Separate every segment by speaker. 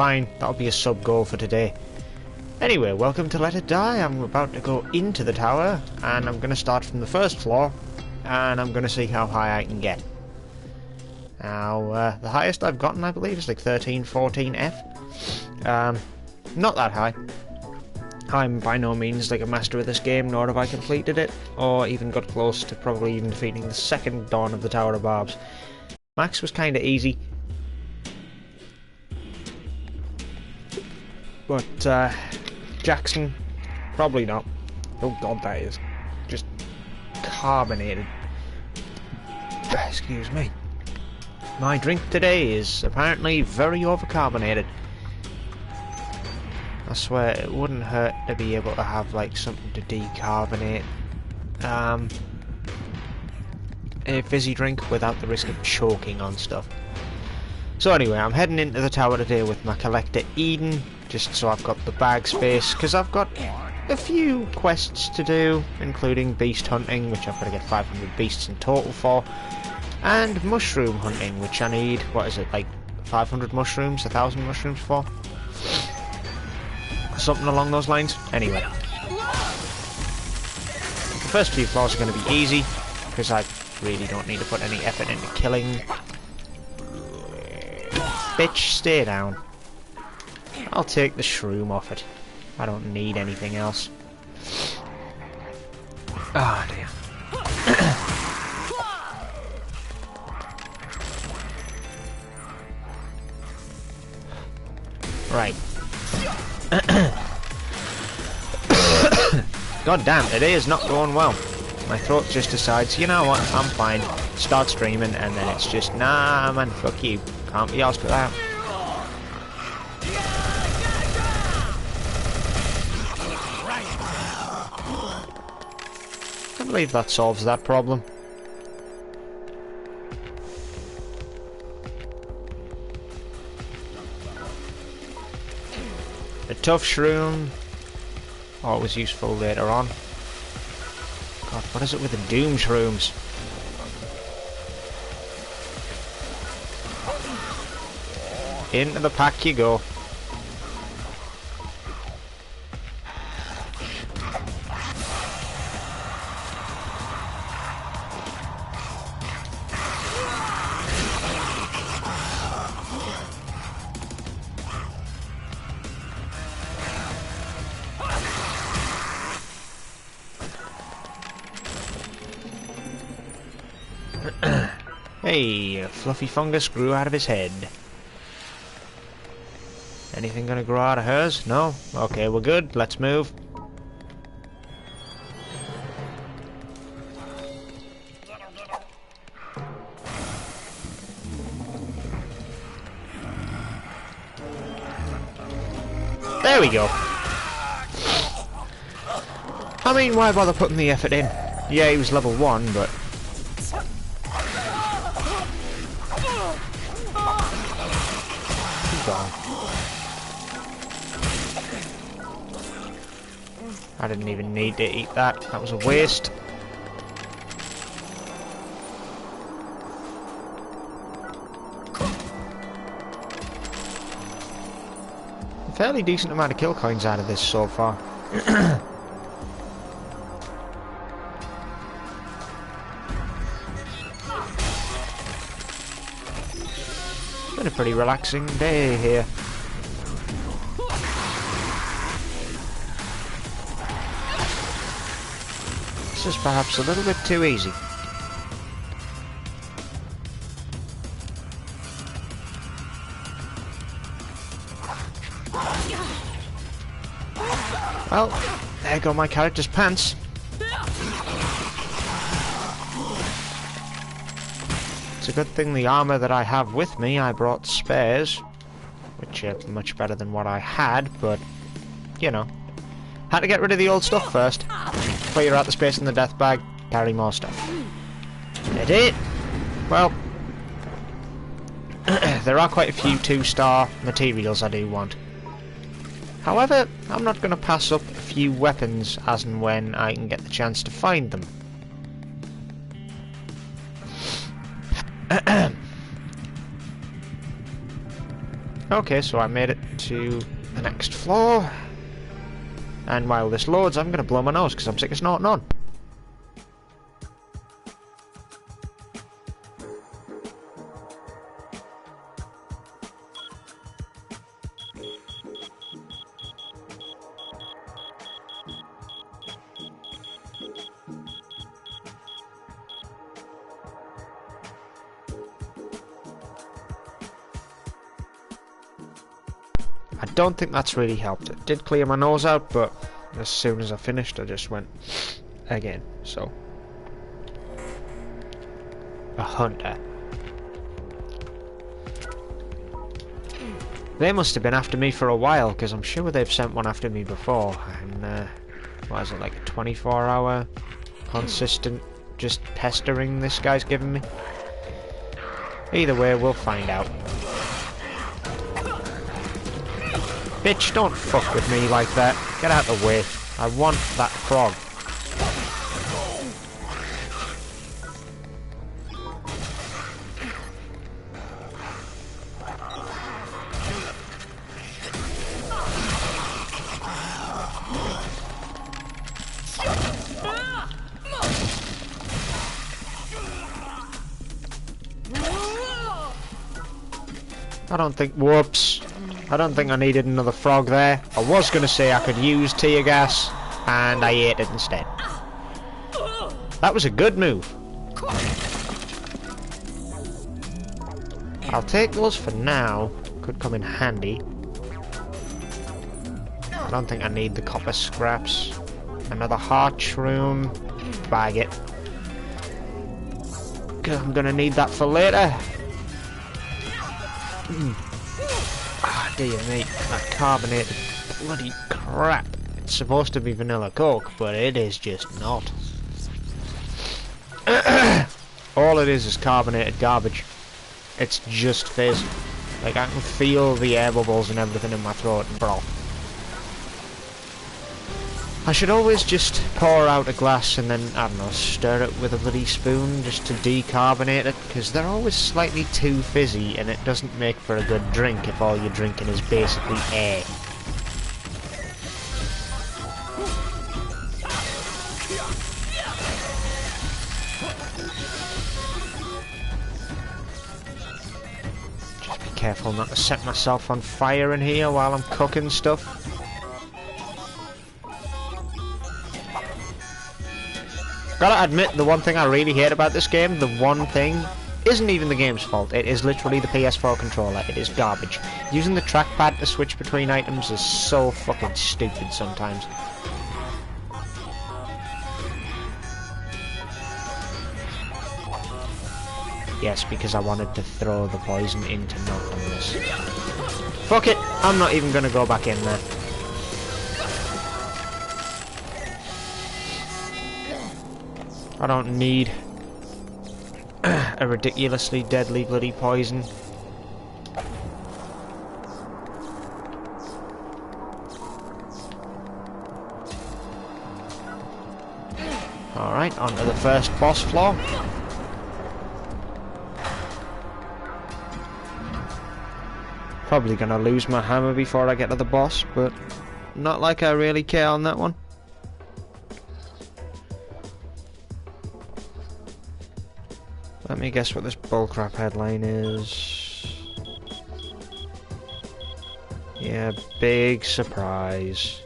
Speaker 1: Fine, that'll be a sub-goal for today. Anyway, welcome to Let It Die. I'm about to go into the tower, and I'm going to start from the first floor, and I'm going to see how high I can get. Now, the highest I've gotten, I believe, is like 13, 14 F. Not that high. I'm by no means like a master of this game, nor have I completed it, or even got close to probably even defeating the second Dawn of the Tower of Barbs. Max was kind of easy. But, Jackson, probably not. Oh god, that is just carbonated. Excuse me. My drink today is apparently very overcarbonated. I swear it wouldn't hurt to be able to have like something to decarbonate a fizzy drink without the risk of choking on stuff. So anyway, I'm heading into the tower today with my collector Eden, just so I've got the bag space, because I've got a few quests to do, including beast hunting, which I've got to get 500 beasts in total for, and mushroom hunting, which I need, what is it, like 500 mushrooms, 1,000 mushrooms for? Something along those lines. Anyway. The first few floors are going to be easy, because I really don't need to put any effort into killing. Bitch, stay down. I'll take the shroom off it. I don't need anything else. Ah, dear. Right. God damn, today is not going well. My throat just decides, you know what, I'm fine. Start streaming, and then it's just, nah man, fuck you. Can't be asked for that. I believe that solves that problem. A tough shroom, always useful later on. God, what is it with the doom shrooms? Into the pack you go. Hey, a fluffy fungus grew out of his head. Anything gonna grow out of hers? No? Okay, we're good. Let's move. There we go. I mean, why bother putting the effort in? Yeah, he was level 1, but... I didn't even need to eat that. That was a waste. A fairly decent amount of kill coins out of this so far. It's been a pretty relaxing day here. This is perhaps a little bit too easy. Well, there go my character's pants. It's a good thing the armour that I have with me, I brought spares, which are much better than what I had, but, you know, had to get rid of the old stuff first. Clear out the space in the death bag, carry more stuff. Did it? Well, there are quite a few 2-star materials I do want. However, I'm not going to pass up a few weapons as and when I can get the chance to find them. Okay, so I made it to the next floor. And while this loads, I'm going to blow my nose because I'm sick of snorting on. I don't think that's really helped. It did clear my nose out, but as soon as I finished, I just went again. So, a hunter. They must have been after me for a while, because I'm sure they've sent one after me before. And what is it, like a 24-hour consistent just pestering this guy's giving me? Either way, we'll find out. Bitch, don't fuck with me like that. Get out of the way. I want that frog. I don't think... Whoops. I don't think I needed another frog there. I was going to say I could use tear gas, and I ate it instead. That was a good move. I'll take those for now. Could come in handy. I don't think I need the copper scraps. Another heart shroom. Bag it. Because I'm going to need that for later. Ah, dear me, that carbonated bloody crap. It's supposed to be vanilla Coke, but it is just not. All it is carbonated garbage. It's just fizz. Like, I can feel the air bubbles and everything in my throat and broth. I should always just pour out a glass and then, I don't know, stir it with a bloody spoon just to decarbonate it, because they're always slightly too fizzy and it doesn't make for a good drink if all you're drinking is basically air. Just be careful not to set myself on fire in here while I'm cooking stuff. Gotta admit, the one thing I really hate about this game, the one thing, isn't even the game's fault. It is literally the PS4 controller. It is garbage. Using the trackpad to switch between items is so fucking stupid sometimes. Yes, because I wanted to throw the poison into nothingness. Fuck it! I'm not even gonna go back in there. I don't need a ridiculously deadly bloody poison. Alright, on to the first boss floor. Probably gonna lose my hammer before I get to the boss, but not like I really care on that one. Let me guess what this bullcrap headline is. Yeah, big surprise.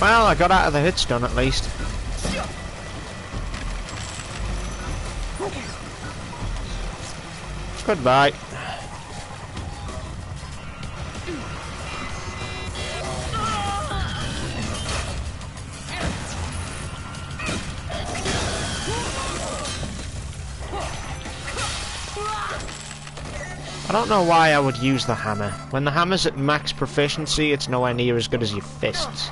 Speaker 1: Well, I got out of the hitstun at least. Goodbye. I don't know why I would use the hammer. When the hammer's at max proficiency, it's nowhere near as good as your fists.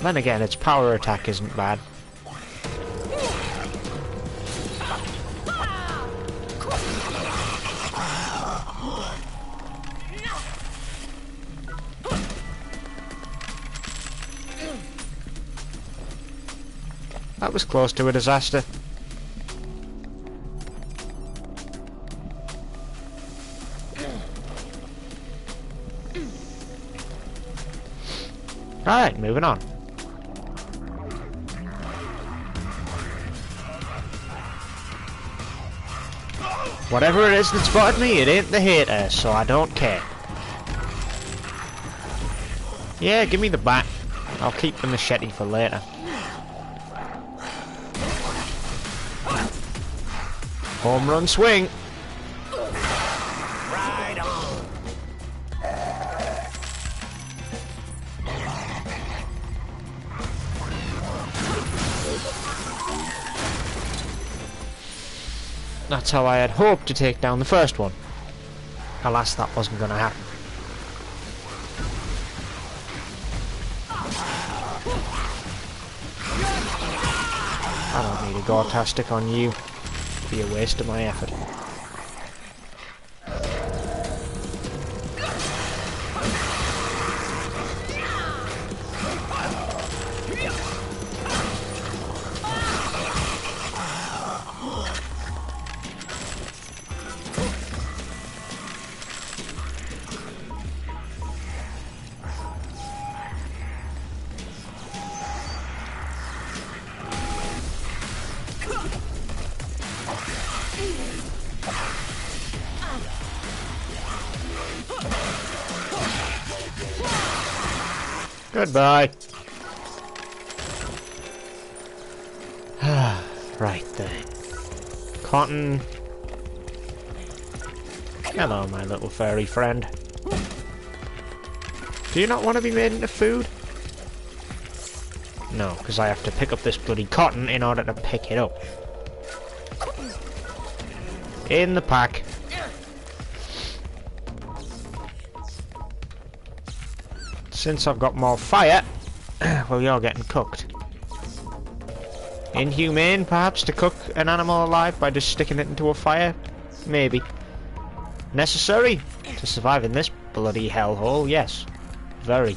Speaker 1: Then again, its power attack isn't bad. That was close to a disaster. Right, moving on. Whatever it is that spotted me, it ain't the hater, so I don't care. Yeah, give me the bat. I'll keep the machete for later. Home run swing.
Speaker 2: Right on.
Speaker 1: That's how I had hoped to take down the first one. Alas, that wasn't going to happen. I don't need a Gore-tastic on you. It'd be a waste of my effort. Goodbye. Right then. Cotton. Hello, my little furry friend. Do you not want to be made into food? No, because I have to pick up this bloody cotton in order to pick it up. In the pack. Since I've got more fire, well, you're getting cooked. Inhumane, perhaps, to cook an animal alive by just sticking it into a fire? Maybe. Necessary to survive in this bloody hellhole? Yes. Very.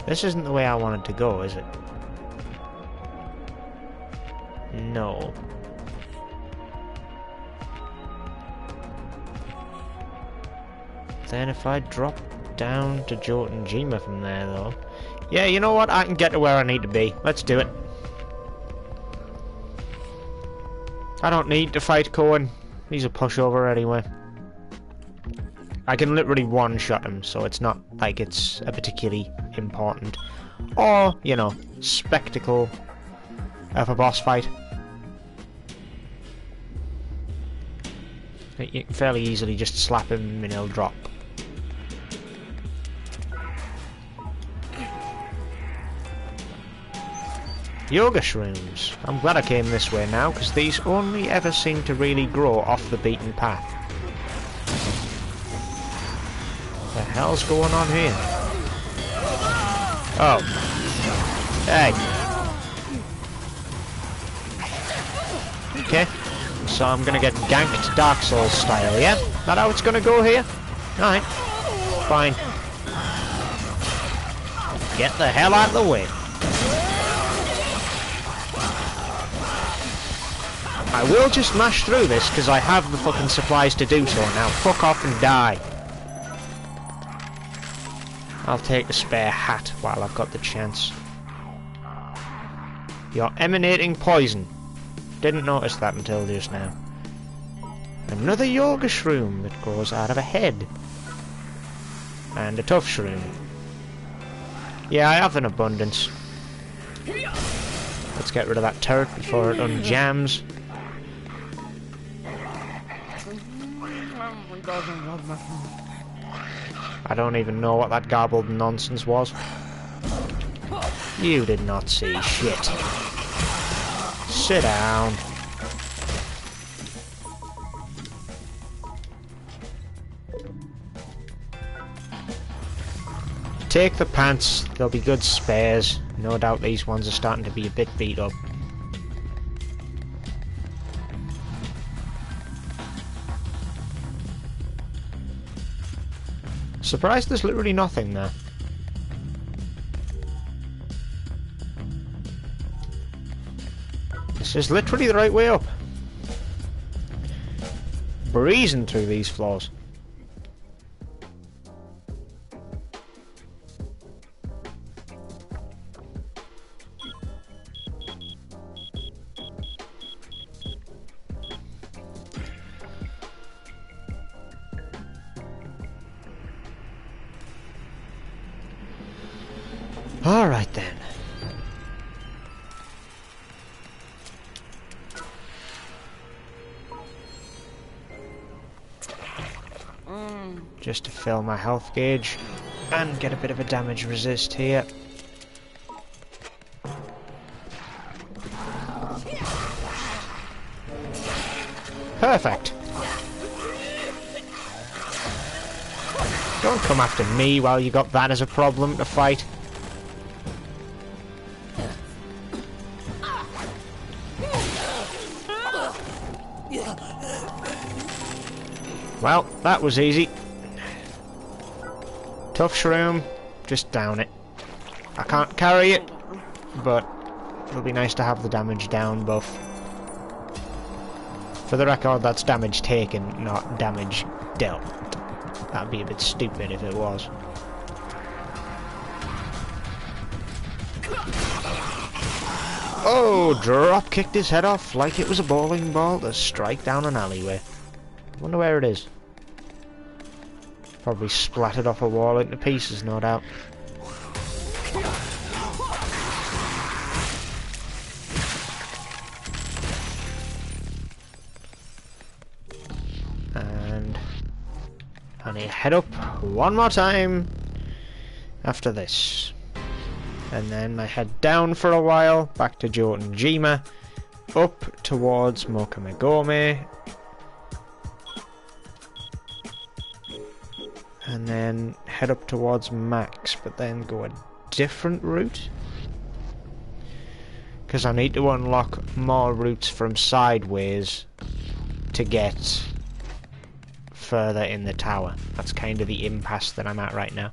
Speaker 1: This isn't the way I wanted to go, is it? No. Then if I drop down to Jotunjima from there, though... Yeah, you know what? I can get to where I need to be. Let's do it. I don't need to fight Cohen. He's a pushover anyway. I can literally one-shot him, so it's not like it's a particularly important or, you know, spectacle of a boss fight. You can fairly easily just slap him and he'll drop. Yoga shrooms. I'm glad I came this way now, because these only ever seem to really grow off the beaten path. What the hell's going on here? Oh. Hey. Okay. So I'm gonna get ganked Dark Souls style, yeah? That how it's gonna go here? Alright. Fine. Get the hell out of the way. I will just mash through this, because I have the fucking supplies to do so now. Fuck off and die. I'll take the spare hat while I've got the chance. You're emanating poison. Didn't notice that until just now. Another yoga shroom that grows out of a head. And a tough shroom. Yeah, I have an abundance. Let's get rid of that turret before it unjams. I don't even know what that garbled nonsense was. You did not see shit. Sit down. take the pants, they'll be good spares. No doubt these ones are starting to be a bit beat up. Surprised there's literally nothing there. This is literally the right way up. Breezing through these floors. Alright then. Just to fill my health gauge and get a bit of a damage resist here. Perfect. Don't come after me while you got that as a problem to fight. Well, that was easy. Tough shroom, just down it. I can't carry it, but it'll be nice to have the damage down buff. For the record, that's damage taken, not damage dealt. That'd be a bit stupid if it was. Oh, drop kicked his head off like it was a bowling ball to strike down an alleyway. Wonder where it is. Probably splattered off a wall into pieces, no doubt. And I need to head up one more time after this. And then I head down for a while, back to Jotunjima, up towards Mokamegome, and then head up towards Max, but then go a different route. Because I need to unlock more routes from sideways to get further in the tower. That's kind of the impasse that I'm at right now.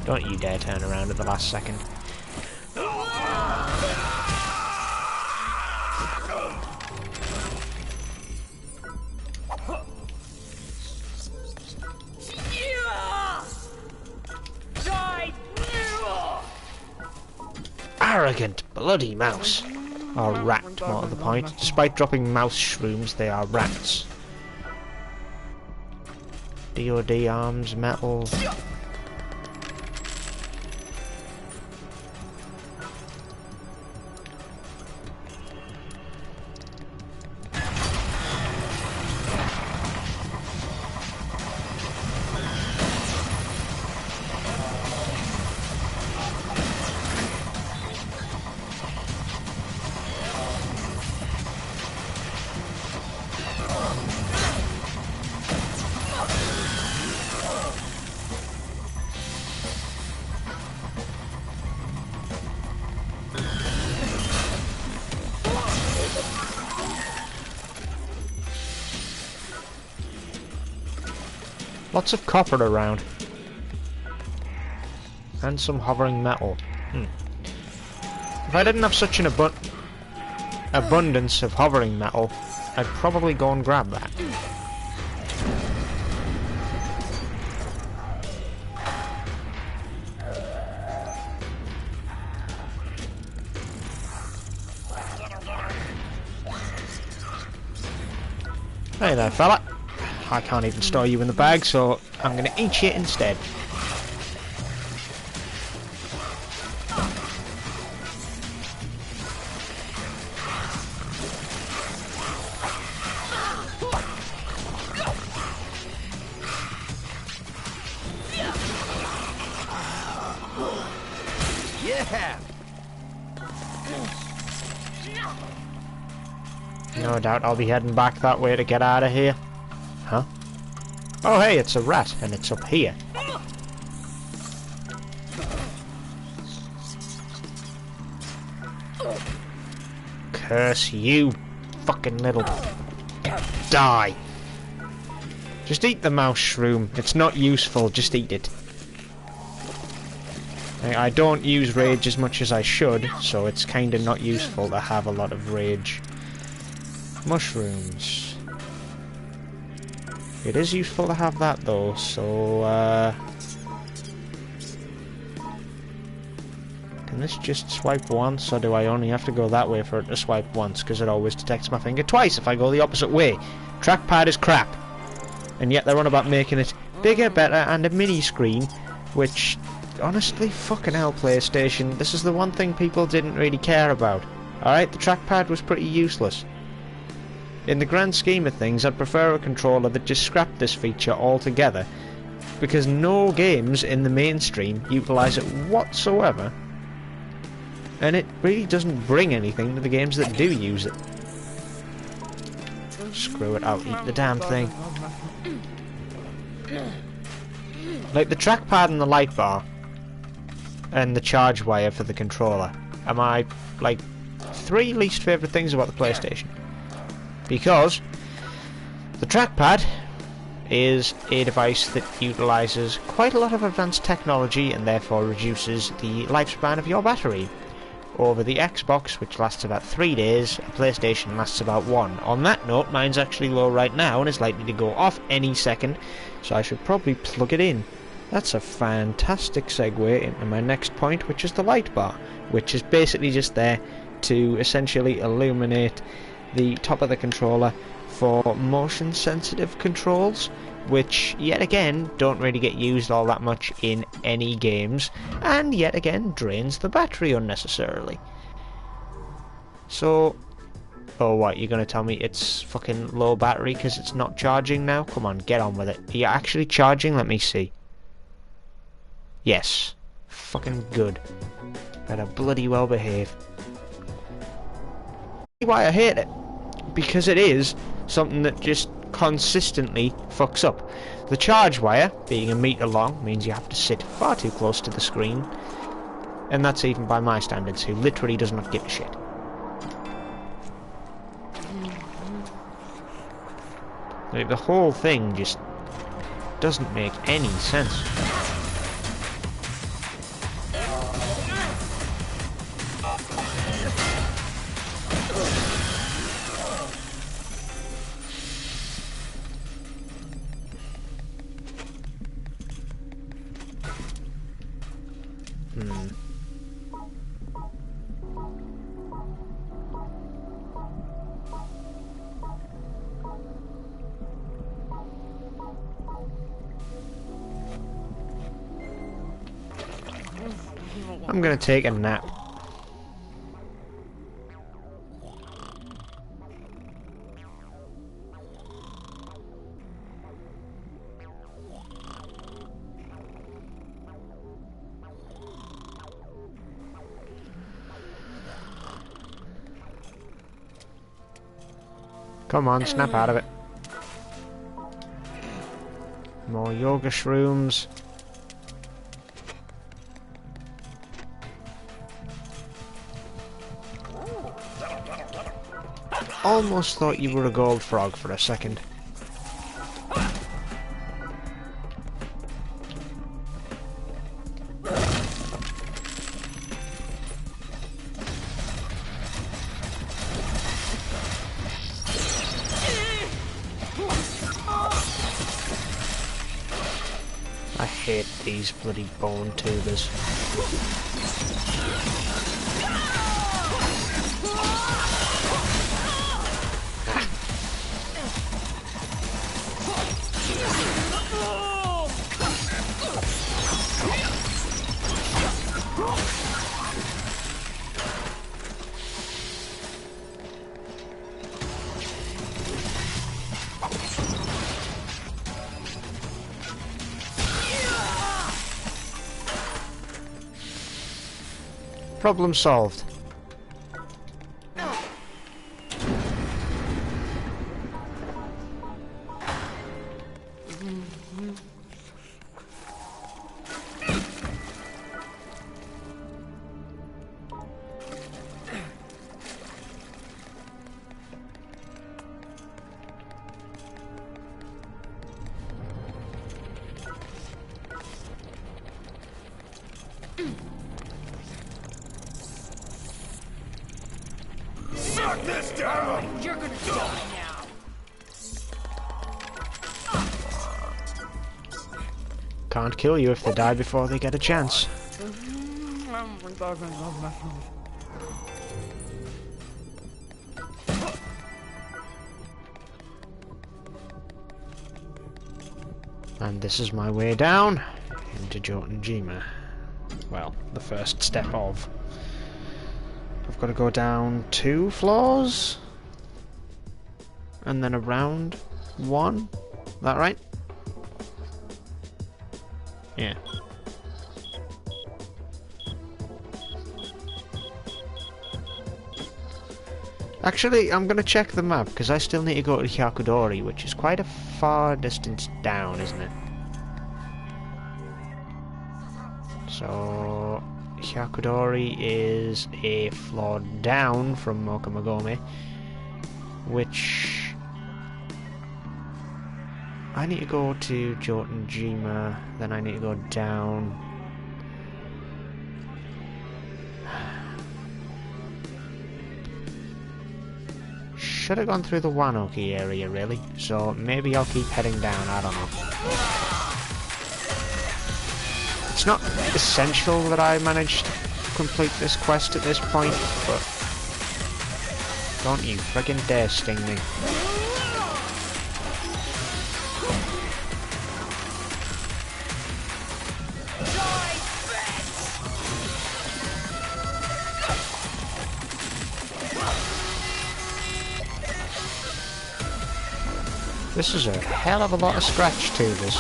Speaker 1: Don't you dare turn around at the last second. Arrogant bloody mouse. Or rat, more to the point. Despite dropping mouse shrooms, they are rats. DOD arms, metal. Lots of copper around. And some hovering metal. If I didn't have such an abundance of hovering metal, I'd probably go and grab that. Hey there, fella. I can't even store you in the bag, so I'm going to eat you instead.
Speaker 2: Yeah.
Speaker 1: No doubt I'll be heading back that way to get out of here. Huh? Oh hey, it's a rat, and it's up here. Curse you, fucking little... Die! Just eat the mouse shroom. It's not useful, just eat it. I don't use rage as much as I should, so it's kinda not useful to have a lot of rage. Mushrooms. It is useful to have that though, so can this just swipe once, or do I only have to go that way for it to swipe once? Because it always detects my finger twice if I go the opposite way. Trackpad is crap. And yet they're on about making it bigger, better, and a mini screen, which, honestly, fucking hell, PlayStation, this is the one thing people didn't really care about. Alright, the trackpad was pretty useless. In the grand scheme of things, I'd prefer a controller that just scrapped this feature altogether, because no games in the mainstream utilise it whatsoever, and it really doesn't bring anything to the games that do use it. Screw it, I'll eat the damn thing. Like, the trackpad and the light bar, and the charge wire for the controller are my, like, 3 least favourite things about the PlayStation. Because the trackpad is a device that utilises quite a lot of advanced technology and therefore reduces the lifespan of your battery. Over the Xbox, which lasts about 3 days, a PlayStation lasts about 1. On that note, mine's actually low right now and is likely to go off any second, so I should probably plug it in. That's a fantastic segue into my next point, which is the light bar, which is basically just there to essentially illuminate the top of the controller for motion sensitive controls, which yet again don't really get used all that much in any games, and yet again drains the battery unnecessarily. So, oh what, you're gonna tell me it's fucking low battery because it's not charging now? Come on, get on with it. Are you actually charging? Let me see. Yes. Fucking good. Better bloody well behave. Why I hate it? Because it is something that just consistently fucks up. The charge wire, being a metre long, means you have to sit far too close to the screen, and that's even by my standards, who literally does not give a shit. Like, the whole thing just doesn't make any sense. I'm gonna take a nap. Come on, snap out of it. More yoga shrooms. Almost thought you were a gold frog for a second. I hate these bloody bone tubers. Problem solved.
Speaker 2: Alright, you're gonna die now.
Speaker 1: Can't kill you if they die before they get a chance. And this is my way down into Jotunjima. Well, the first step of. I've got to go down 2 floors and then around 1. Is that right? Yeah. Actually, I'm going to check the map, because I still need to go to Hyakudori, which is quite a far distance down, isn't it? So, Hyakudori is a floor down from Mokamagome, which... I need to go to Jotunjima, then I need to go down... Should have gone through the Wanoki area, really. So maybe I'll keep heading down, I don't know. It's not essential that I manage to complete this quest at this point, but... Don't you friggin' dare sting me. This is a hell of a lot of scratch tubers.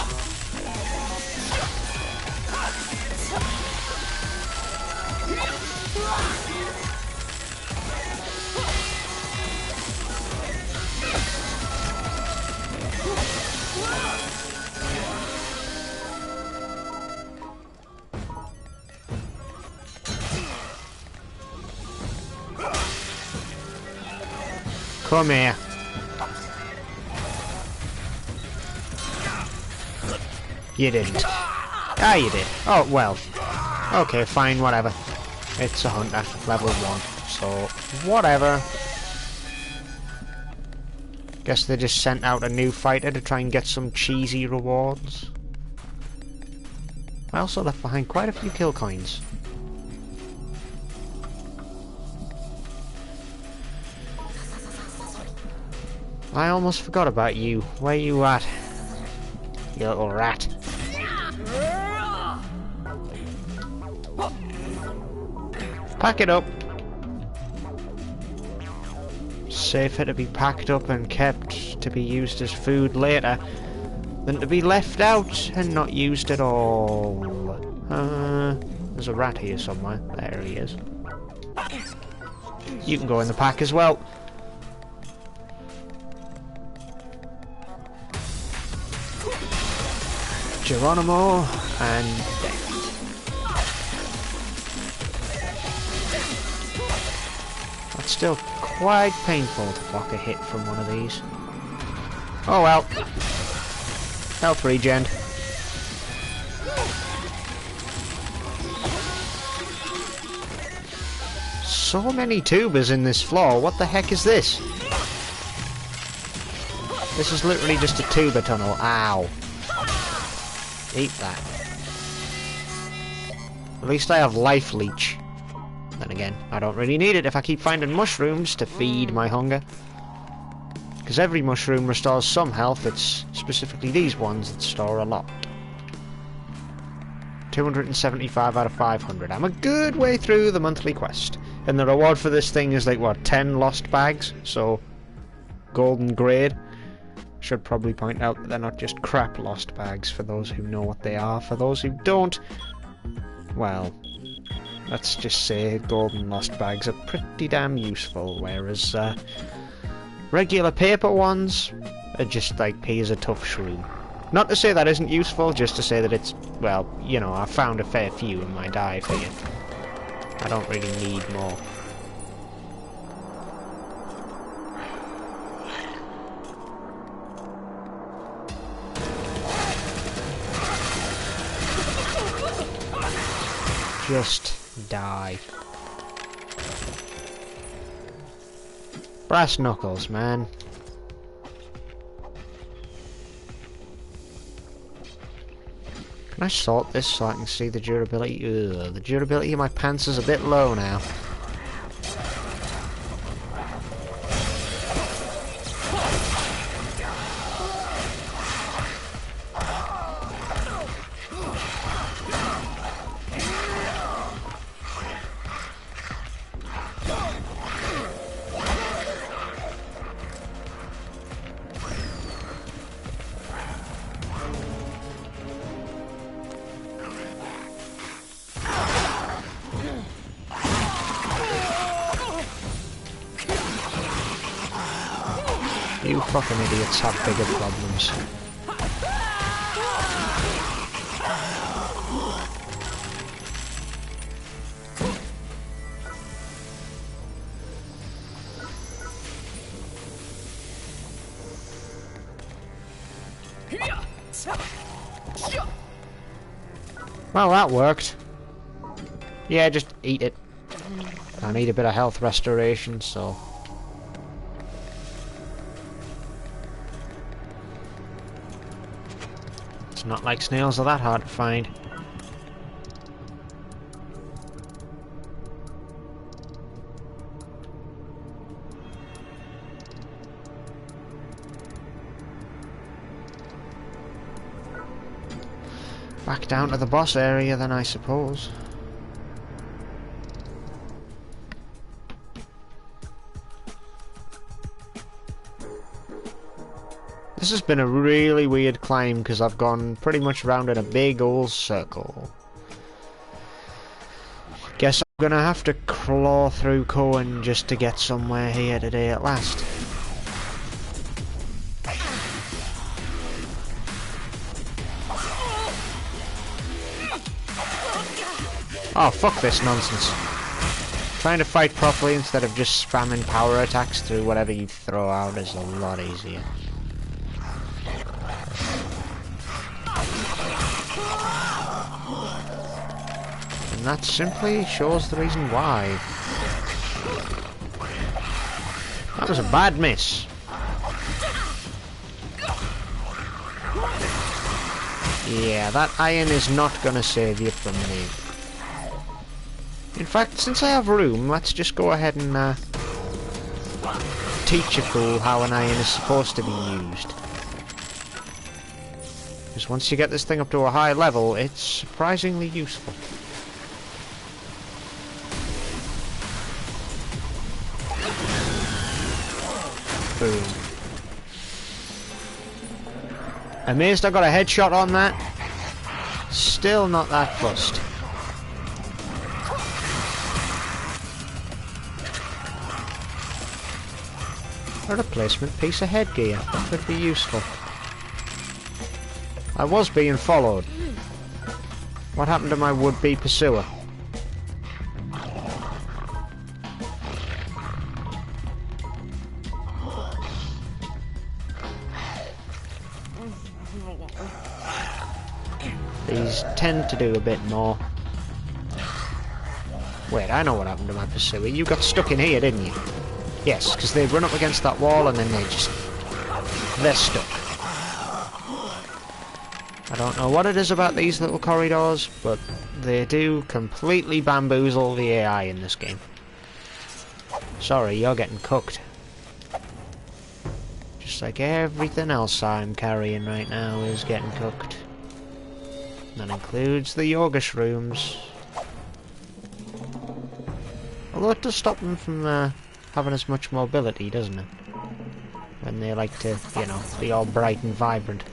Speaker 1: Come here. You didn't. Ah, you did. Oh, well. Okay, fine, whatever. It's a hunter, level 1, so whatever. Guess they just sent out a new fighter to try and get some cheesy rewards. I also left behind quite a few kill coins. I almost forgot about you. Where you at? You little rat. Pack it up. Safer to be packed up and kept to be used as food later than to be left out and not used at all. There's a rat here somewhere. There he is. You can go in the pack as well. Geronimo and death. That's still quite painful to block a hit from one of these. Oh well. Health regen. So many tubers in this floor. What the heck is this? This is literally just a tuber tunnel. Ow. Eat that. At least I have life leech. Then again, I don't really need it if I keep finding mushrooms to feed my hunger. Because every mushroom restores some health, it's specifically these ones that store a lot. 275 out of 500. I'm a good way through the monthly quest. And the reward for this thing is like, what, 10 lost bags? So, golden grade. Should probably point out that they're not just crap lost bags for those who know what they are. For those who don't, well, let's just say golden lost bags are pretty damn useful, whereas regular paper ones are just like P is a tough shroom. Not to say that isn't useful, just to say that it's, well, you know, I've found a fair few in my dive here. I don't really need more. Just die. Brass knuckles, man. Can I sort this so I can see the durability? Ugh, the durability of my pants is a bit low now. You fucking idiots have bigger problems. Well, that worked. Yeah, just eat it. I need a bit of health restoration, so... It's not like snails are that hard to find. Back down to the boss area then, I suppose. This has been a really weird climb because I've gone pretty much round in a big old circle. Guess I'm gonna have to claw through Cohen just to get somewhere here today at last. Oh, fuck this nonsense. Trying to fight properly instead of just spamming power attacks through whatever you throw out is a lot easier. And that simply shows the reason why. That was a bad miss. Yeah, that iron is not gonna save you from me. In fact, since I have room, let's just go ahead and teach a fool how an iron is supposed to be used. Because once you get this thing up to a high level, it's surprisingly useful. Boom. Amazed I got a headshot on that. Still not that fussed. A replacement piece of headgear. That could be useful. I was being followed. What happened to my would-be pursuer? These tend to do a bit more. Wait, I know what happened to my pursuer. You got stuck in here, didn't you? Yes, because they run up against that wall and then they're stuck. I don't know what it is about these little corridors, but they do completely bamboozle the AI in this game. Sorry, you're getting cooked. Just like everything else I'm carrying right now is getting cooked. That includes the yoga shrooms. Although it does stop them from having as much mobility, doesn't it? When they like to, you know, be all bright and vibrant.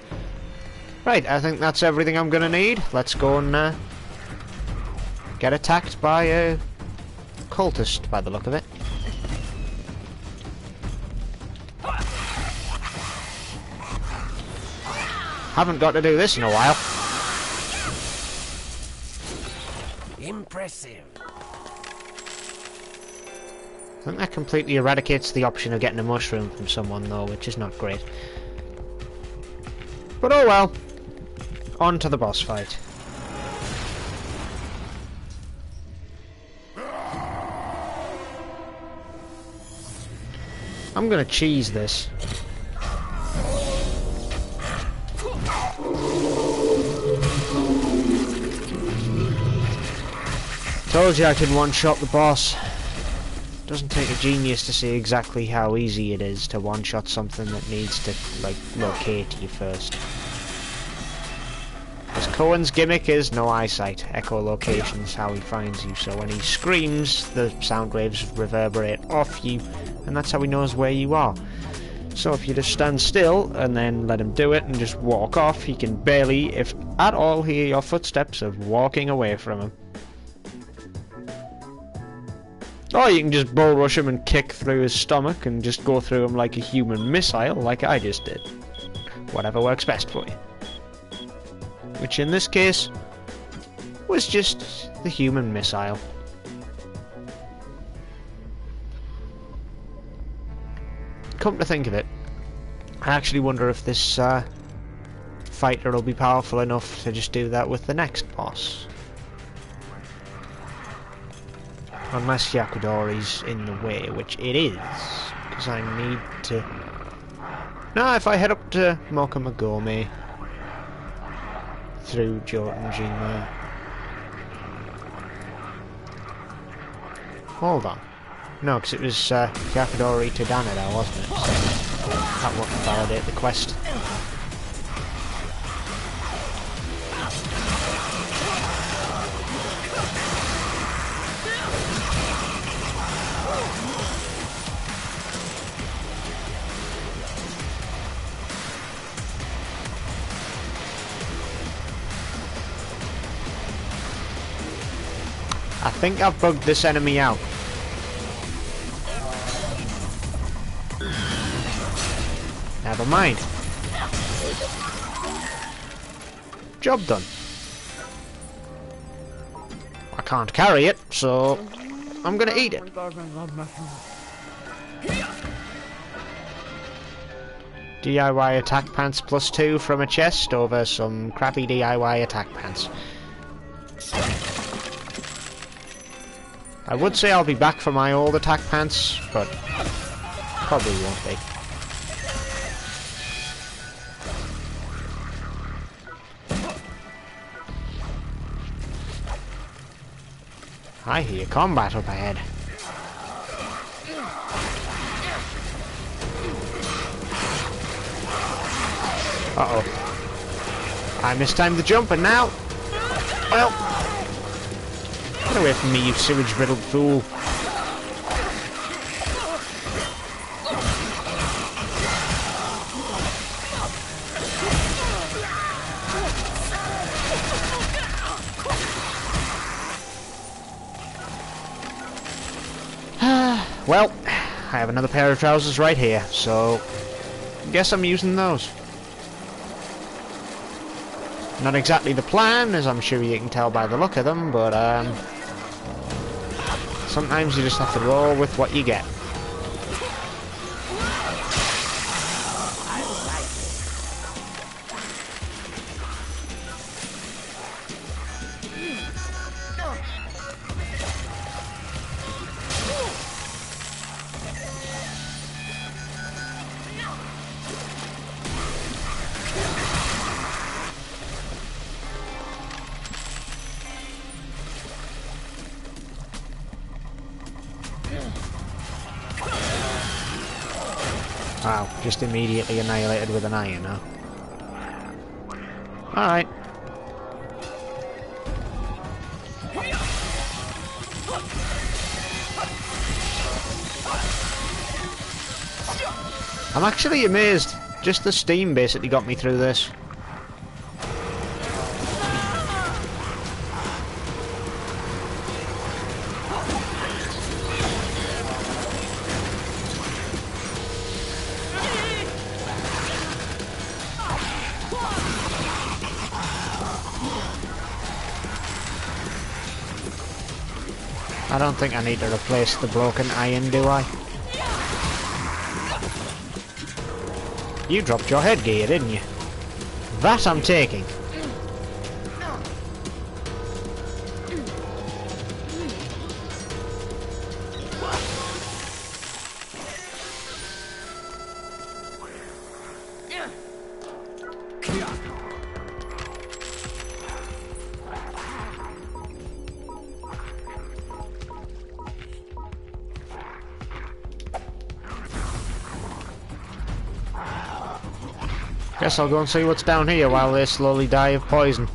Speaker 1: Right, I think that's everything I'm gonna need. Let's go and get attacked by a cultist, by the look of it. Haven't got to do this in a while.
Speaker 3: Impressive.
Speaker 1: I think that completely eradicates the option of getting a mushroom from someone though, which is not great. But oh well. On to the boss fight. I'm gonna cheese this. Told you I could one-shot the boss. Doesn't take a genius to see exactly how easy it is to one-shot something that needs to, like, locate you first. Because Cohen's gimmick is no eyesight. Echolocation's how he finds you, so when he screams, the sound waves reverberate off you, and that's how he knows where you are. So if you just stand still, and then let him do it, and just walk off, he can barely, if at all, hear your footsteps of walking away from him. Or you can just bull rush him and kick through his stomach and just go through him like a human missile, like I just did. Whatever works best for you. Which in this case was just the human missile. Come to think of it, I actually wonder if this fighter will be powerful enough to just do that with the next boss. Unless Yakudori's in the way, which it is, because I need to... No, if I head up to Mokamagome through Jotunjima... Hold on. No, because it was Yakudori to Danada, wasn't it? So that wouldn't validate the quest. I think I've bugged this enemy out. Never mind. Job done. I can't carry it, so I'm gonna eat it. DIY attack pants +2 from a chest over some crappy DIY attack pants. I would say I'll be back for my old attack pants, but probably won't be. I hear combat up ahead. Uh-oh. I mistimed the jump and now... Well... Get away from me, you sewage-riddled fool. Well, I have another pair of trousers right here, so guess I'm using those. Not exactly the plan, as I'm sure you can tell by the look of them, but sometimes you just have to roll with what you get. Wow, just immediately annihilated with an iron, huh? Alright. I'm actually amazed. Just the steam basically got me through this. I don't think I need to replace the broken iron, do I? You dropped your headgear, didn't you? That I'm taking. Guess I'll go and see what's down here while they slowly die of poison.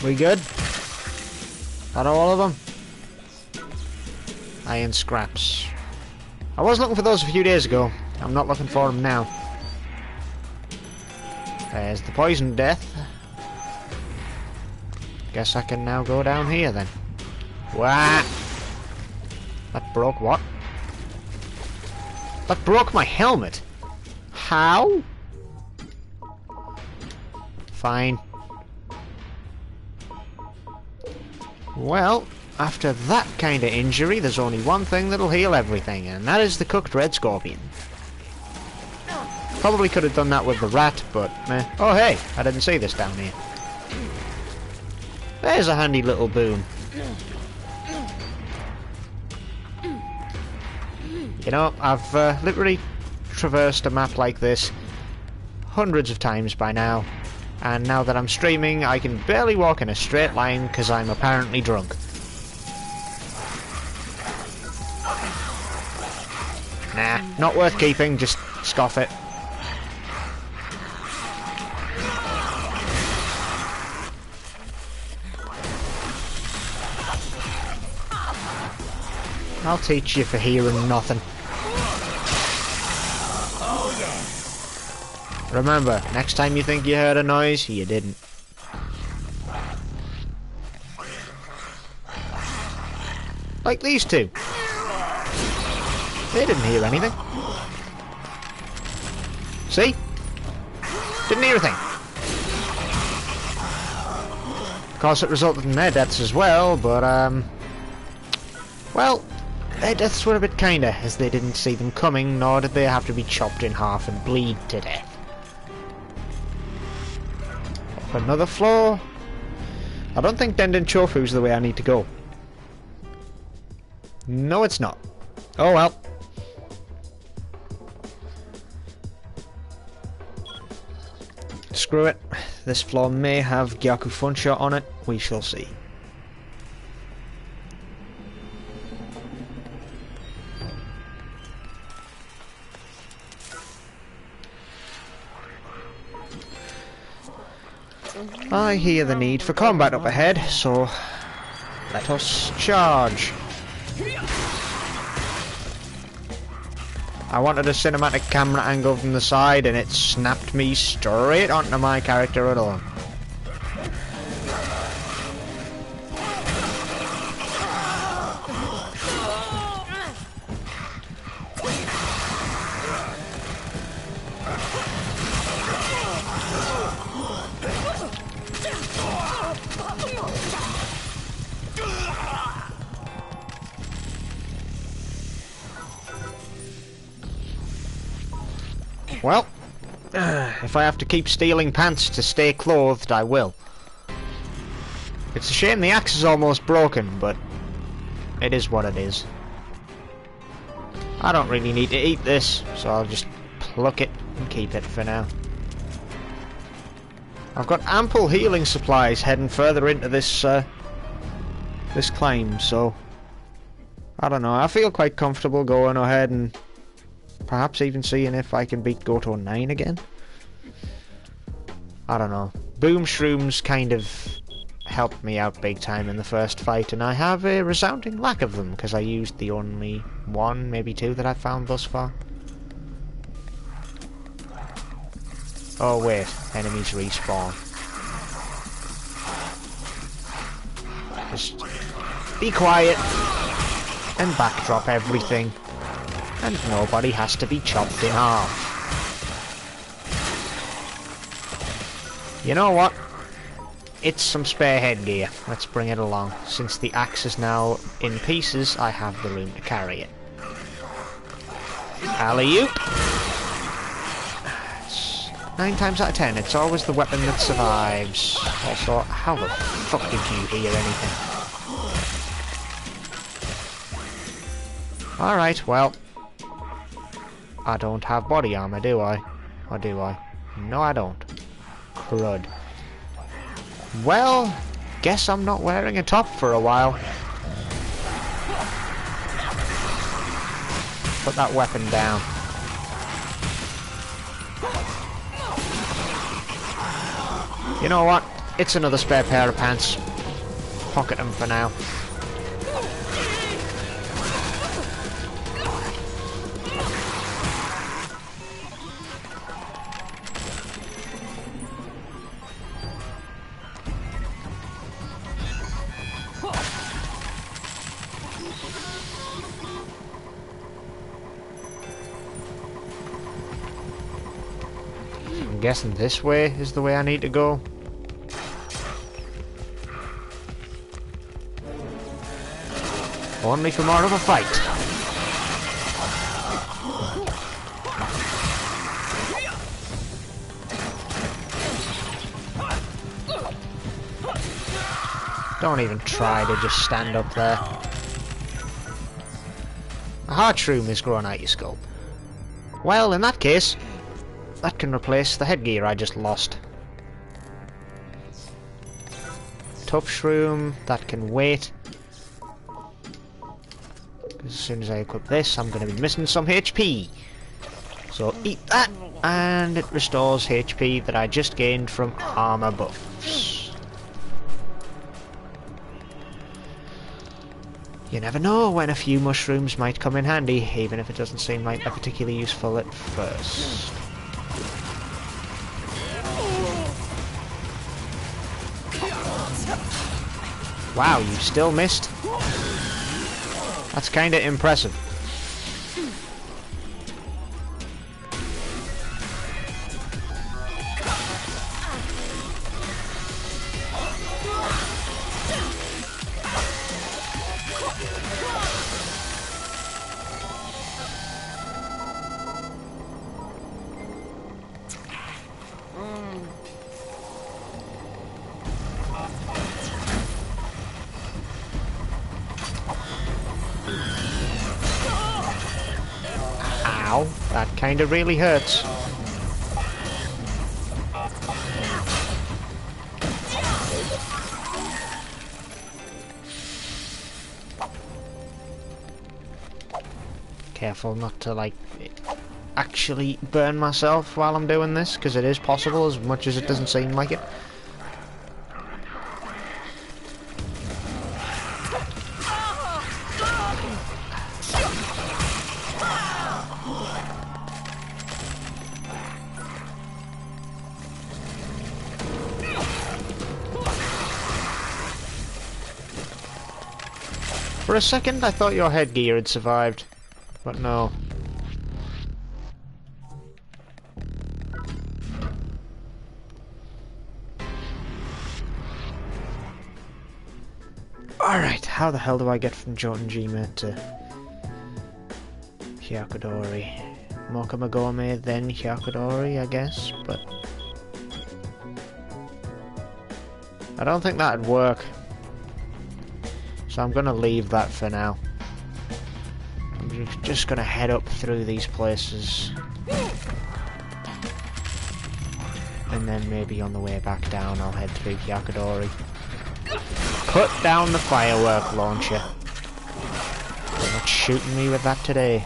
Speaker 1: We good? That all of them? Iron scraps. I was looking for those a few days ago. I'm not looking for them now. There's the poison death. Guess I can now go down here then. What? That broke what? That broke my helmet. How? Fine. Well, after that kind of injury, there's only one thing that'll heal everything, and that is the cooked red scorpion. Probably could have done that with the rat, but meh. Oh hey, I didn't see this down here. There's a handy little boon. You know, I've literally traversed a map like this hundreds of times by now. And now that I'm streaming, I can barely walk in a straight line because I'm apparently drunk. Nah, not worth keeping, just scoff it. I'll teach you for hearing nothing. Remember, next time you think you heard a noise, you didn't. Like these two. They didn't hear anything. See? Didn't hear a thing. Of course, it resulted in their deaths as well, but, well, their deaths were a bit kinder, as they didn't see them coming, nor did they have to be chopped in half and bleed to death. Another floor. I don't think Dendon Chofu's the way I need to go. No, it's not. Oh well. Screw it. This floor may have Gyaku Funshot on it. We shall see. I hear the need for combat up ahead, so let us charge. I wanted a cinematic camera angle from the side and it snapped me straight onto my character at all. Well, if I have to keep stealing pants to stay clothed, I will. It's a shame the axe is almost broken, but it is what it is. I don't really need to eat this, so I'll just pluck it and keep it for now. I've got ample healing supplies heading further into this this climb, so I don't know. I feel quite comfortable going ahead and perhaps even seeing if I can beat Goto 9 again. I don't know. Boom Shrooms kind of helped me out big time in the first fight, and I have a resounding lack of them because I used the only one, maybe two that I've found thus far. Oh wait, enemies respawn. Just be quiet and backdrop everything. And nobody has to be chopped in half. You know what? it's some spare headgear. Let's bring it along. Since the axe is now in pieces, I have the room to carry it. Alley-oop! 9 times out of 10, it's always the weapon that survives. Also, how the fuck did you hear anything? Alright, well... I don't have body armor, do I? Or do I? No, I don't. Crud. Well, guess I'm not wearing a top for a while. Put that weapon down. You know what? It's another spare pair of pants. Pocket them for now. I'm guessing this way is the way I need to go. Only for more of a fight. Don't even try to just stand up there. A heart shroom is growing out your skull. Well, in that case, that can replace the headgear I just lost. Tough shroom, that can wait. As soon as I equip this, I'm going to be missing some HP. So eat that, and it restores HP that I just gained from armor buffs. You never know when a few mushrooms might come in handy, even if it doesn't seem like they're particularly useful at first. Wow, you still missed? That's kinda impressive. Ow, that kinda really hurts. Careful not to, like, actually burn myself while I'm doing this, because it is possible, as much as it doesn't seem like it. For a second, I thought your headgear had survived, but no. Alright, how the hell do I get from Jotunjima to Hyakudori? Mokamagome, then Hyakudori, I guess, but I don't think that'd work. So I'm gonna leave that for now. I'm just gonna head up through these places. And then maybe on the way back down I'll head through Hyakudori. Put down the firework launcher. You're not shooting me with that today.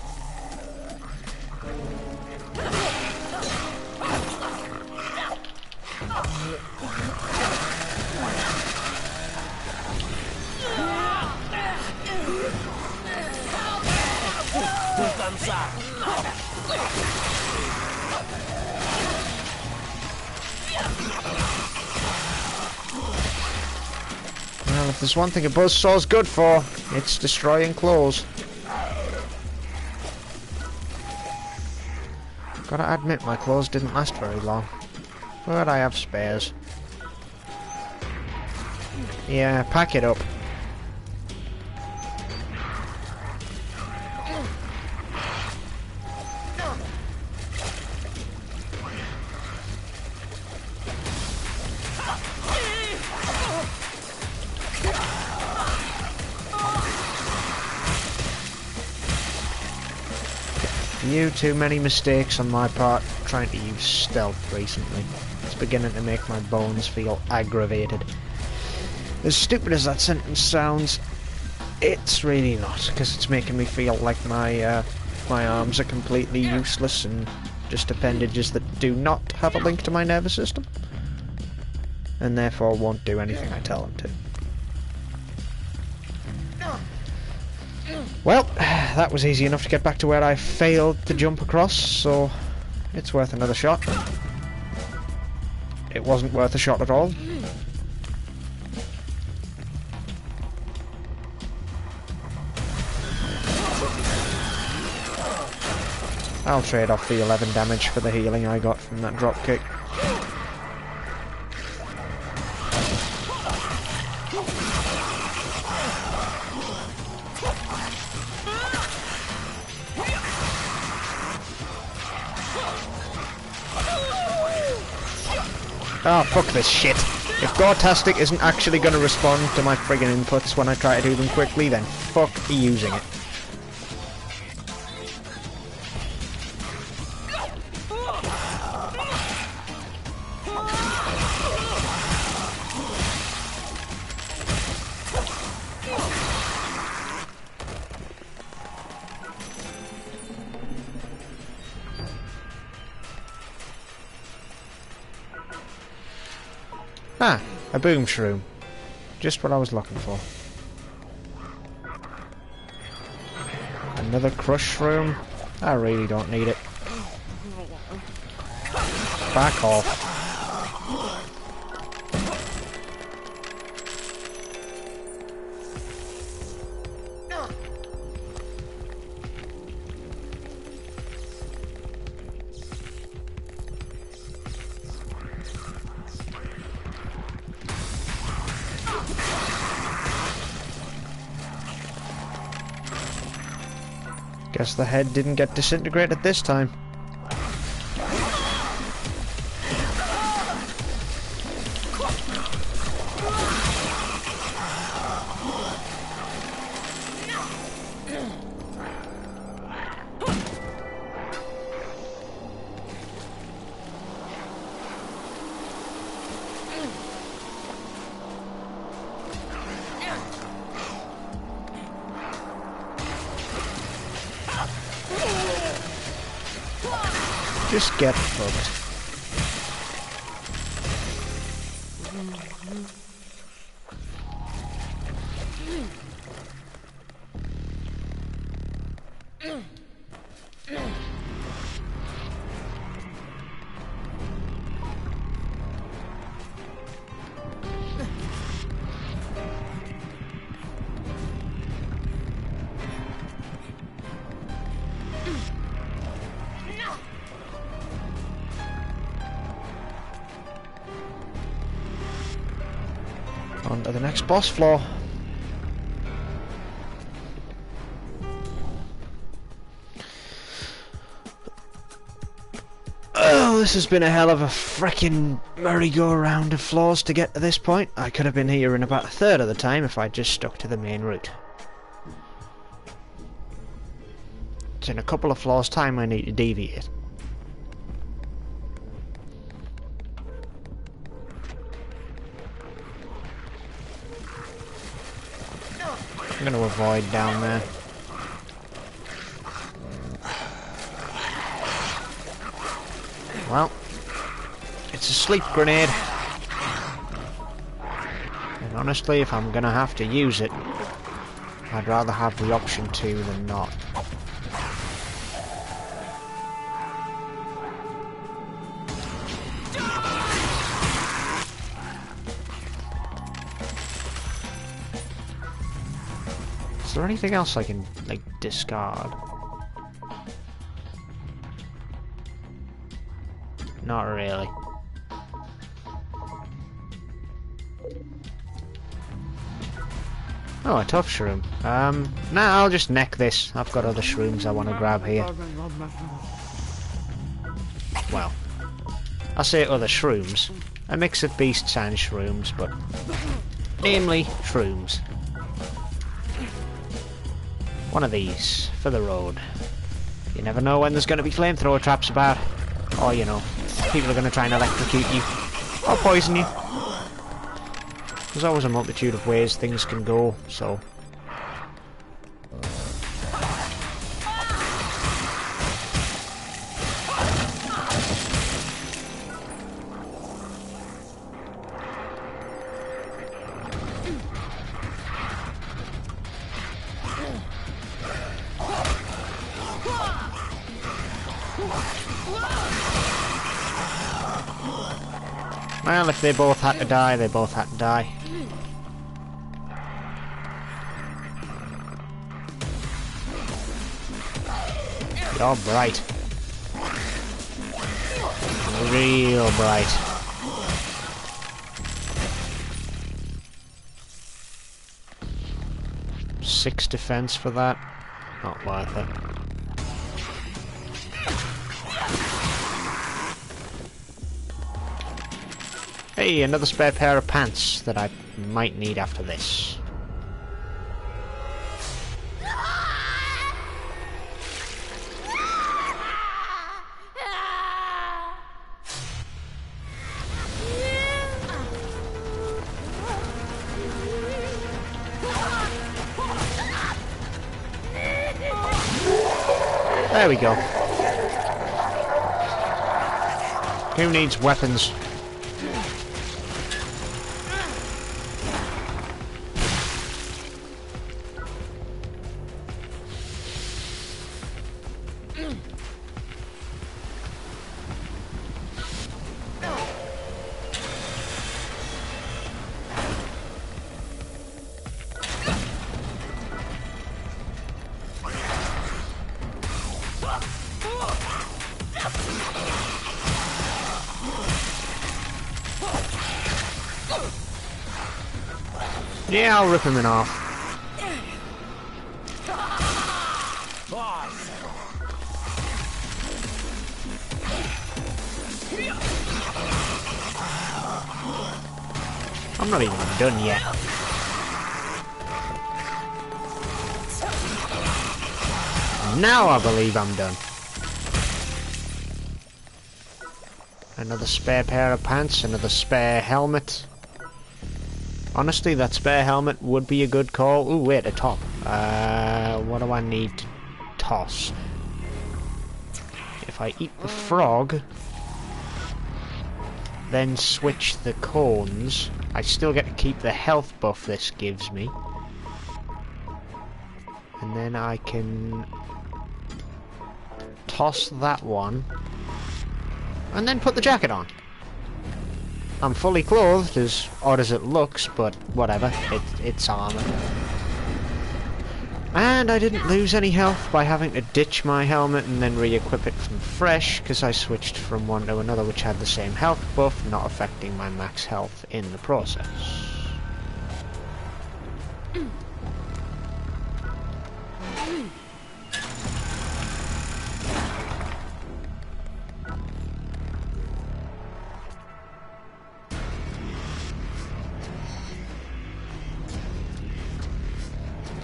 Speaker 1: Well, if there's one thing a buzzsaw's good for, it's destroying clothes. Gotta admit, my clothes didn't last very long. But I have spares. Yeah, pack it up. Too many mistakes on my part trying to use stealth recently. It's beginning to make my bones feel aggravated. As stupid as that sentence sounds, it's really not, because it's making me feel like my arms are completely useless and just appendages that do not have a link to my nervous system, and therefore won't do anything I tell them to. Well, that was easy enough to get back to where I failed to jump across, so it's worth another shot. It wasn't worth a shot at all. I'll trade off the 11 damage for the healing I got from that dropkick. Oh, fuck this shit. If Gore-tastic isn't actually going to respond to my friggin' inputs when I try to do them quickly, then fuck using it. Ah, a boom shroom. Just what I was looking for. Another crush shroom? I really don't need it. Back off. Guess the head didn't get disintegrated this time. Just get fucked. On to the next boss floor. Oh, this has been a hell of a frickin' merry-go-round of floors to get to this point. I could have been here in about a third of the time if I'd just stuck to the main route. It's in a couple of floors' time I need to deviate. I'm going to avoid down there. Well, it's a sleep grenade. And honestly, if I'm going to have to use it, I'd rather have the option to than not. Is there anything else I can, like, discard? Not really. Oh, a tough shroom. Nah, I'll just neck this. I've got other shrooms I want to grab here. Well, I say other shrooms. A mix of beasts and shrooms, but namely shrooms. One of these for the road. You never know when there's going to be flamethrower traps about. Or, you know, people are going to try and electrocute you. Or poison you. There's always a multitude of ways things can go, so... Well, if they both had to die, they both had to die. You're bright. Real bright. Six defense for that. Not worth it. Hey, another spare pair of pants that I might need after this. There we go. Who needs weapons? Yeah, I'll rip him in half. I'm not even done yet. Now I believe I'm done. Another spare pair of pants, another spare helmet. Honestly, that spare helmet would be a good call. Ooh, wait, a top. What do I need to toss? If I eat the frog, then switch the cones, I still get to keep the health buff this gives me. And then I can toss that one, and then put the jacket on. I'm fully clothed, as odd as it looks, but whatever, it's armor. And I didn't lose any health by having to ditch my helmet and then re-equip it from fresh, because I switched from one to another which had the same health buff, not affecting my max health in the process.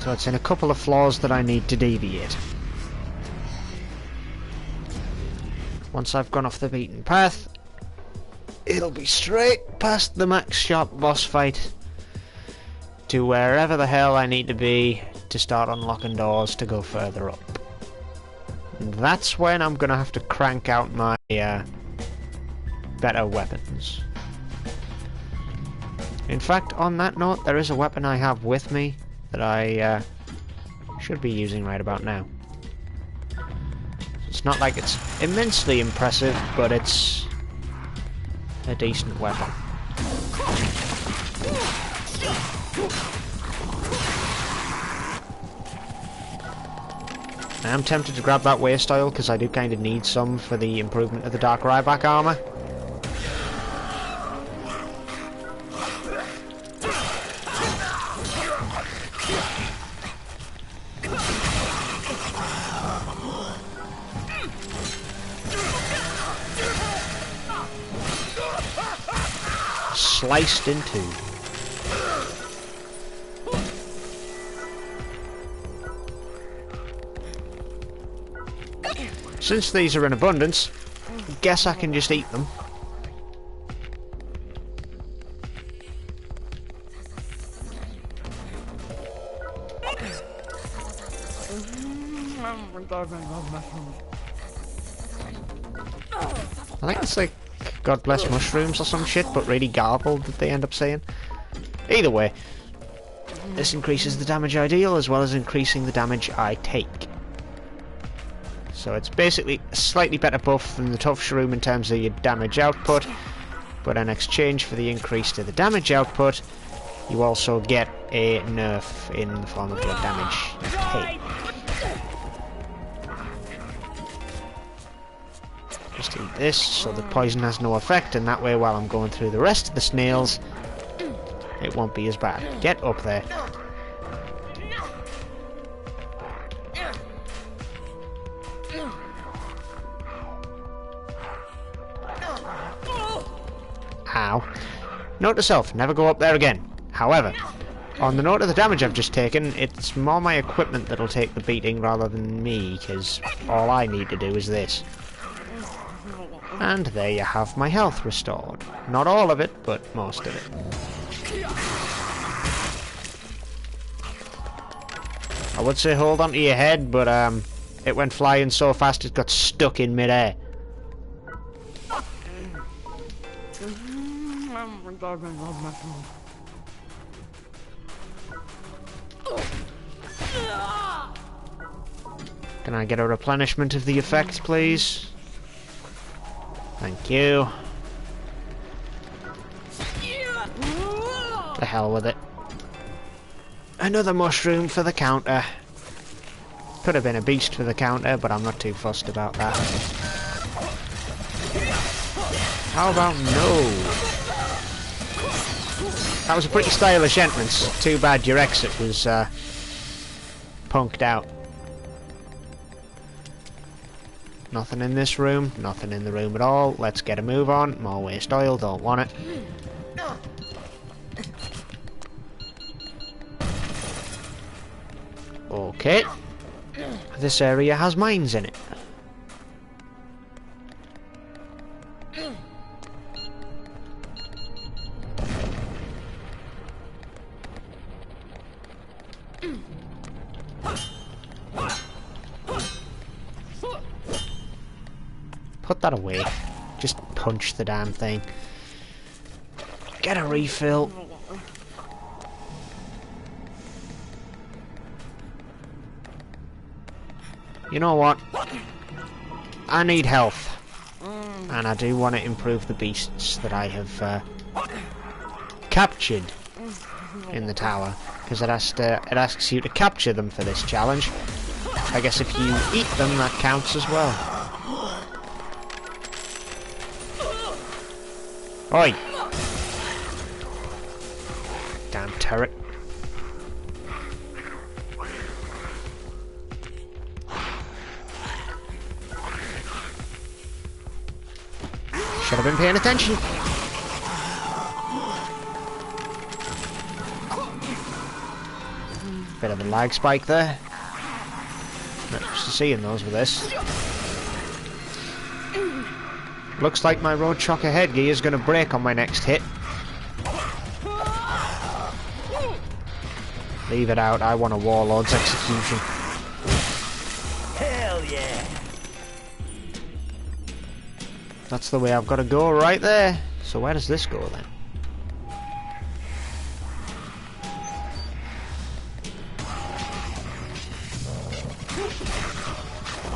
Speaker 1: So it's in a couple of floors that I need to deviate. Once I've gone off the beaten path, it'll be straight past the max shop boss fight to wherever the hell I need to be to start unlocking doors to go further up. And that's when I'm gonna have to crank out my better weapons. In fact, on that note, there is a weapon I have with me that I should be using right about now. It's not like it's immensely impressive, but it's a decent weapon. I am tempted to grab that waist oil because I do kind of need some for the improvement of the Dark Ryback armor. sliced in two. Since these are in abundance, guess I can just eat them. I think it's like God bless mushrooms or some shit, but really garbled that they end up saying. Either way, this increases the damage I deal as well as increasing the damage I take. So it's basically a slightly better buff than the tough shroom in terms of your damage output, but in exchange for the increase to the damage output, you also get a nerf in the form of your damage take. Just eat this so the poison has no effect, and that way while I'm going through the rest of the snails, it won't be as bad. Get up there. Ow. Note to self, never go up there again. However, on the note of the damage I've just taken, it's more my equipment that'll take the beating rather than me, because all I need to do is this. And there you have my health restored. Not all of it, but most of it. I would say hold on to your head, but it went flying so fast it got stuck in midair. Can I get a replenishment of the effect, please? Thank you. The hell with it. Another mushroom for the counter. Could have been a beast for the counter, but I'm not too fussed about that. How about no? That was a pretty stylish entrance. Too bad your exit was punked out. Nothing in this room, nothing in the room at all. Let's get a move on. More waste oil, don't want it. Okay. This area has mines in it. Put that away. Just punch the damn thing. Get a refill. You know what? I need health. And I do want to improve the beasts that I have captured in the tower. Because it asks you to capture them for this challenge. I guess if you eat them, that counts as well. Oi! Damn turret. Should have been paying attention. Bit of a lag spike there. Not used to seeing those with this. Looks like my road chocker headgear is going to break on my next hit. Leave it out, I want a warlord's execution.
Speaker 3: Hell yeah!
Speaker 1: That's the way I've got to go right there. So where does this go then?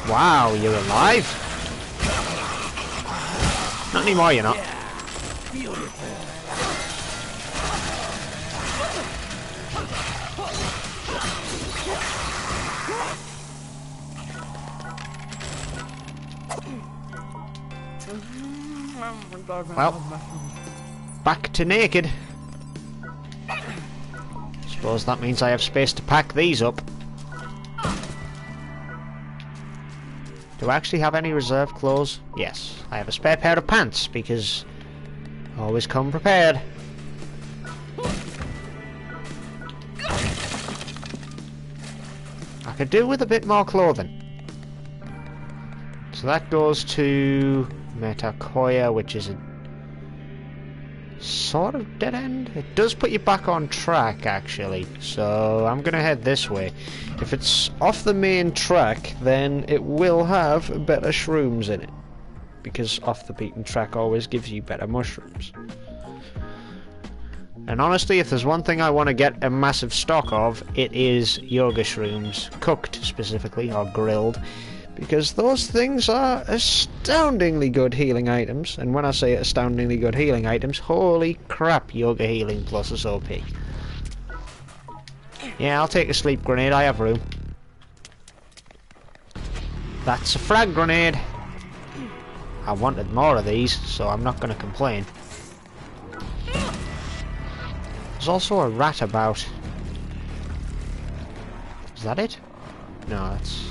Speaker 1: Wow, you're alive? Not anymore, you're not. Well, back to naked. Suppose that means I have space to pack these up. Do I actually have any reserve clothes? Yes. I have a spare pair of pants, because always come prepared. I could do with a bit more clothing. So that goes to Metakoya, which is a sort of dead end. It does put you back on track, actually. So I'm gonna head this way. If it's off the main track, then it will have better shrooms in it. Because off the beaten track always gives you better mushrooms. And honestly, if there's one thing I want to get a massive stock of, it is yoga shrooms. Cooked, specifically, or grilled. Because those things are astoundingly good healing items. And when I say astoundingly good healing items, holy crap, yoga healing plus is OP. Yeah, I'll take a sleep grenade, I have room. That's a frag grenade. I wanted more of these, so I'm not going to complain. There's also a rat about. Is that it? No, that's...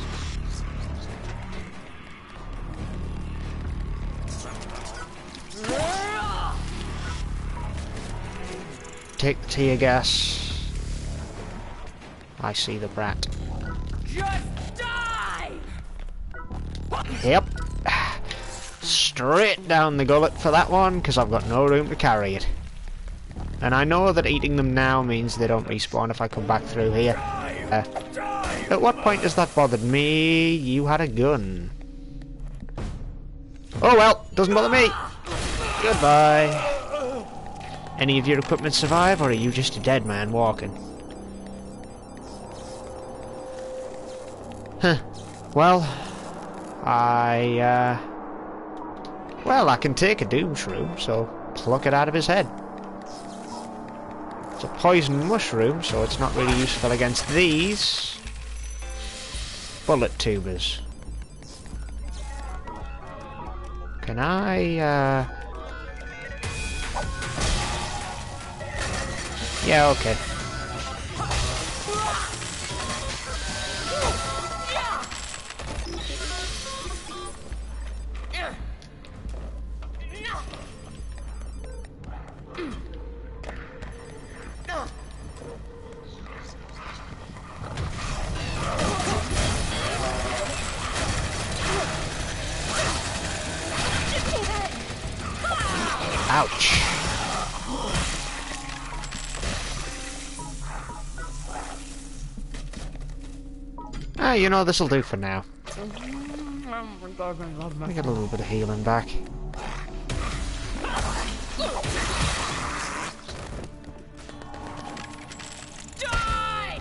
Speaker 1: Take the tear gas. I see the brat.
Speaker 2: Just die!
Speaker 1: Yep. Straight down the gullet for that one, because I've got no room to carry it. And I know that eating them now means they don't respawn if I come back through here. At what point has that bothered me? You had a gun. Oh well, doesn't bother me. Goodbye. Any of your equipment survive, or are you just a dead man walking? Huh. Well, well, I can take a doom shroom, so pluck it out of his head. It's a poison mushroom, so it's not really useful against these bullet tubers. Can I, yeah, okay. Ouch. Ah, you know, this'll do for now. I get a little bit of healing back.
Speaker 2: Die!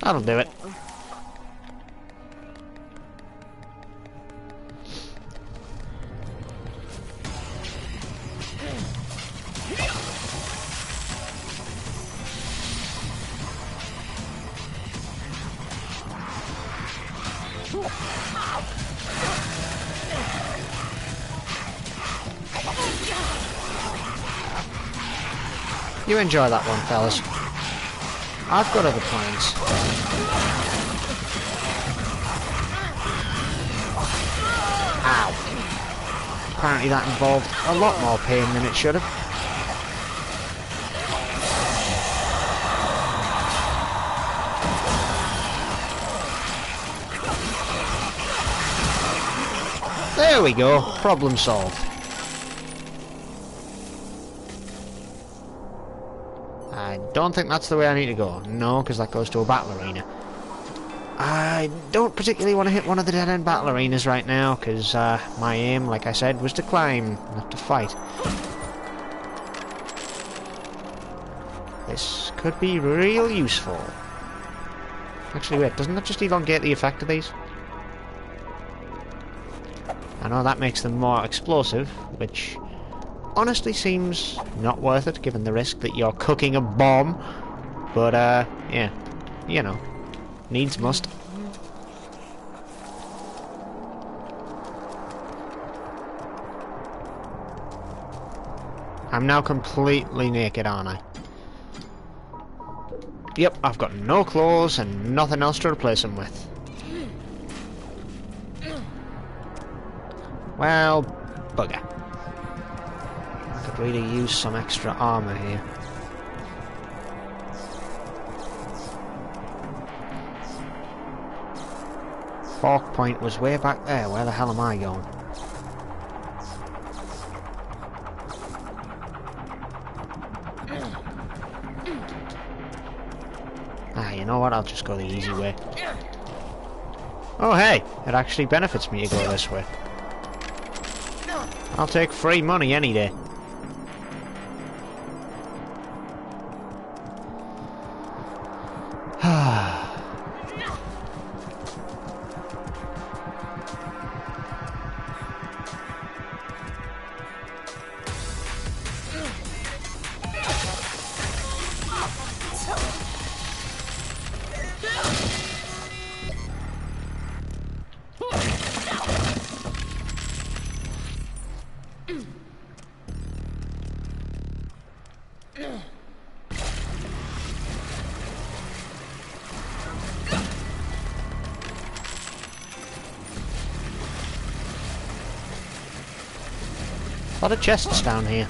Speaker 1: That'll do it. You enjoy that one, fellas. I've got other plans. Ow. Apparently that involved a lot more pain than it should have. There we go. Problem solved. I don't think that's the way I need to go. No, because that goes to a battle arena. I don't particularly want to hit one of the dead-end battle arenas right now, because my aim, like I said, was to climb, not to fight. This could be real useful. Actually, wait, doesn't that just elongate the effect of these? I know that makes them more explosive, which honestly seems not worth it, given the risk that you're cooking a bomb. But, yeah, you know, needs must. I'm now completely naked, aren't I? Yep, I've got no clothes and nothing else to replace them with. Well, bugger. I could really use some extra armour here. Fork point was way back there. Where the hell am I going? Ah, you know what? I'll just go the easy way. Oh hey! It actually benefits me to go this way. I'll take free money any day. A lot of chests down here.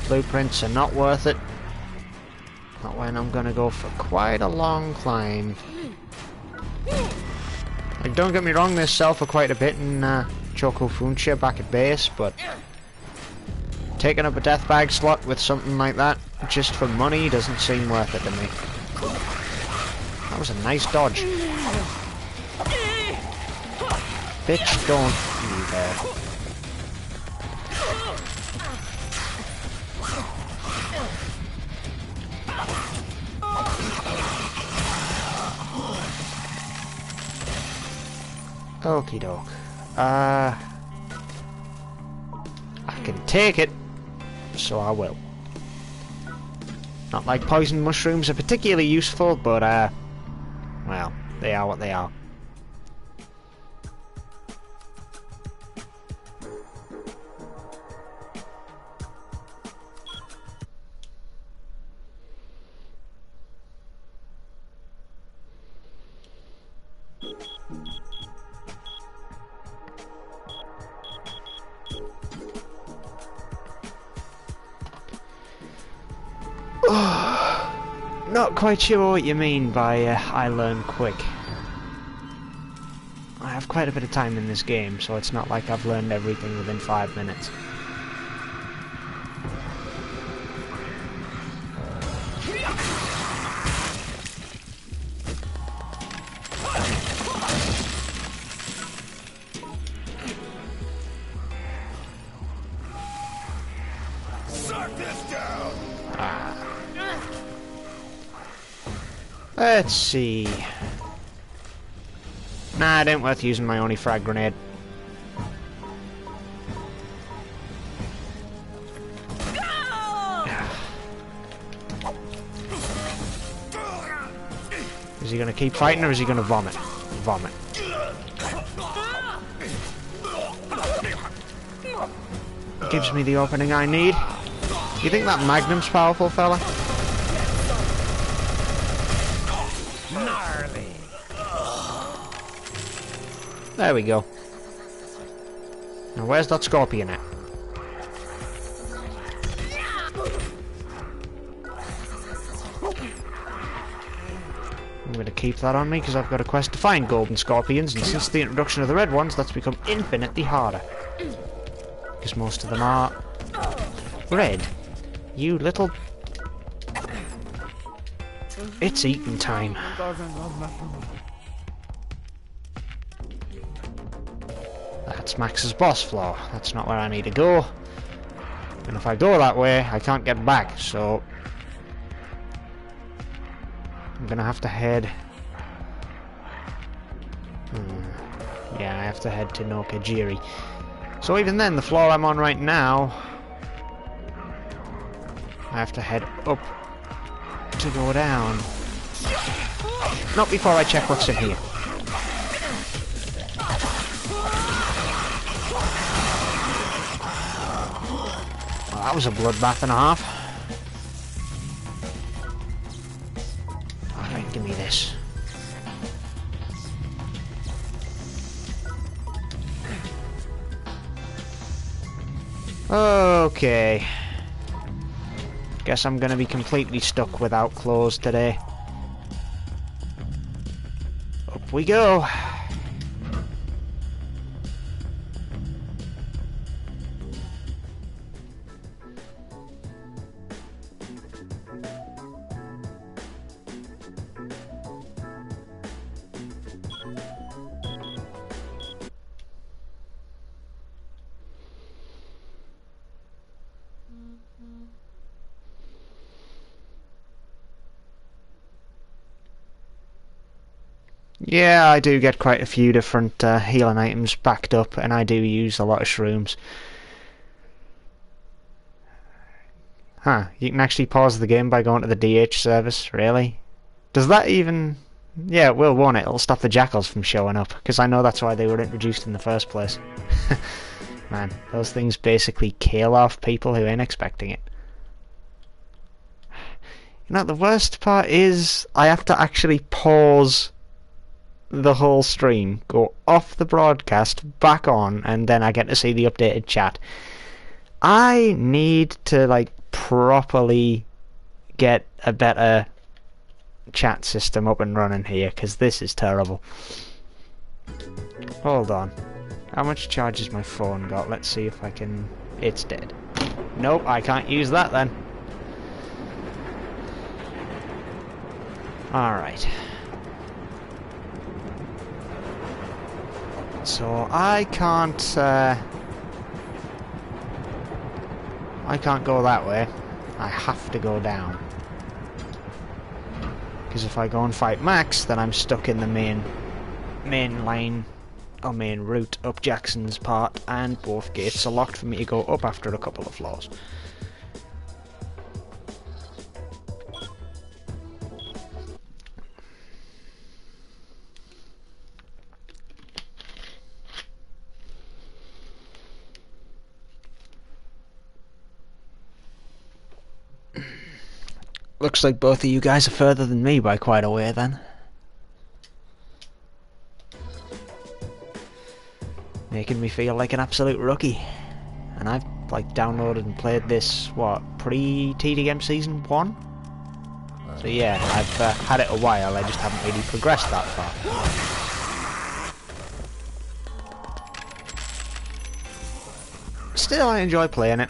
Speaker 1: Blueprints are not worth it. Not when I'm gonna go for quite a long climb. Like, don't get me wrong, there's sulfur quite a bit in Choco Funcha back at base, but taking up a death bag slot with something like that just for money doesn't seem worth it to me. That was a nice dodge. Bitch, don't you there. Okie doke. I can take it, so I will. Not like poison mushrooms are particularly useful, but well, they are what they are. Not quite sure what you mean by I learn quick. I have quite a bit of time in this game, so it's not like I've learned everything within 5 minutes. Let's see. Nah, it ain't worth using my only frag grenade. Is he gonna keep fighting or is he gonna vomit? Vomit. Gives me the opening I need. You think that Magnum's powerful, fella? There we go. Now where's that scorpion at? I'm going to keep that on me because I've got a quest to find golden scorpions, and since the introduction of the red ones, that's become infinitely harder. Because most of them are red. You little... It's eating time. That's Max's boss floor. That's not where I need to go. And if I go that way, I can't get back, so... I'm gonna have to head... Yeah, I have to head to Nokajiri. So even then, the floor I'm on right now... I have to head up to go down. Not before I check what's in here. Well, that was a bloodbath and a half. Give me this. Okay. Guess I'm gonna be completely stuck without clothes today. Up we go. Yeah, I do get quite a few different healing items backed up, and I do use a lot of shrooms. Huh, you can actually pause the game by going to the DH service, really? Does that even... Yeah, it will, won't it? It'll stop the jackals from showing up, because I know that's why they were introduced in the first place. Man, those things basically kill off people who ain't expecting it. You know, the worst part is I have to actually pause the whole stream, go off the broadcast, back on, and then I get to see the updated chat. I need to, like, properly get a better chat system up and running here, because this is terrible. Hold on. How much charge has my phone got? Let's see if I can... It's dead. Nope, I can't use that then. Alright. So I can't go that way. I have to go down. Because if I go and fight Max, then I'm stuck in the main lane, or main route up Jackson's part, and both gates are locked for me to go up after a couple of floors. Looks like both of you guys are further than me by quite a way then. Making me feel like an absolute rookie. And I've like downloaded and played this, what, pre-TDM Season 1? So yeah, I've had it a while, I just haven't really progressed that far. Still, I enjoy playing it.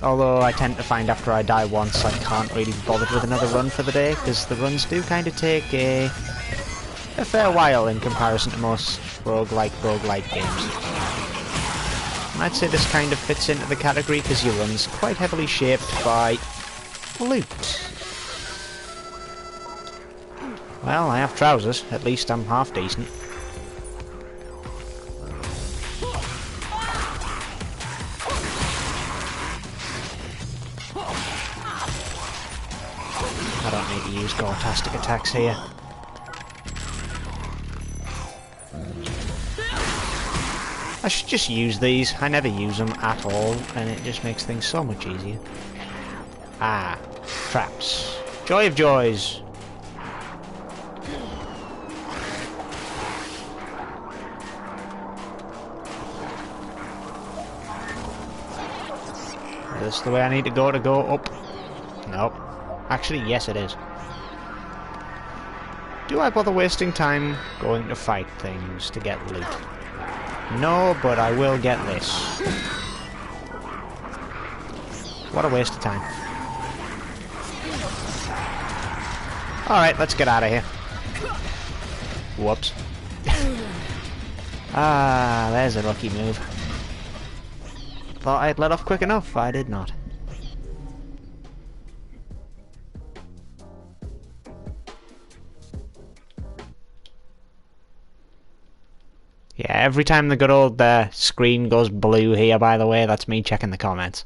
Speaker 1: Although I tend to find after I die once I can't really be bothered with another run for the day, because the runs do kind of take a fair while in comparison to most roguelike games. And I'd say this kind of fits into the category because your run's quite heavily shaped by loot. Well, I have trousers, at least I'm half decent. I don't need to use gore-tastic attacks here. I should just use these. I never use them at all, and it just makes things so much easier. Ah, traps. Joy of joys. Is this the way I need to go up? Nope. Actually, yes it is. Do I bother wasting time going to fight things to get loot? No, but I will get this. What a waste of time. Alright, let's get out of here. Whoops. Ah, there's a lucky move. Thought I'd let off quick enough, I did not. Yeah, every time the good old screen goes blue here, by the way, that's me checking the comments.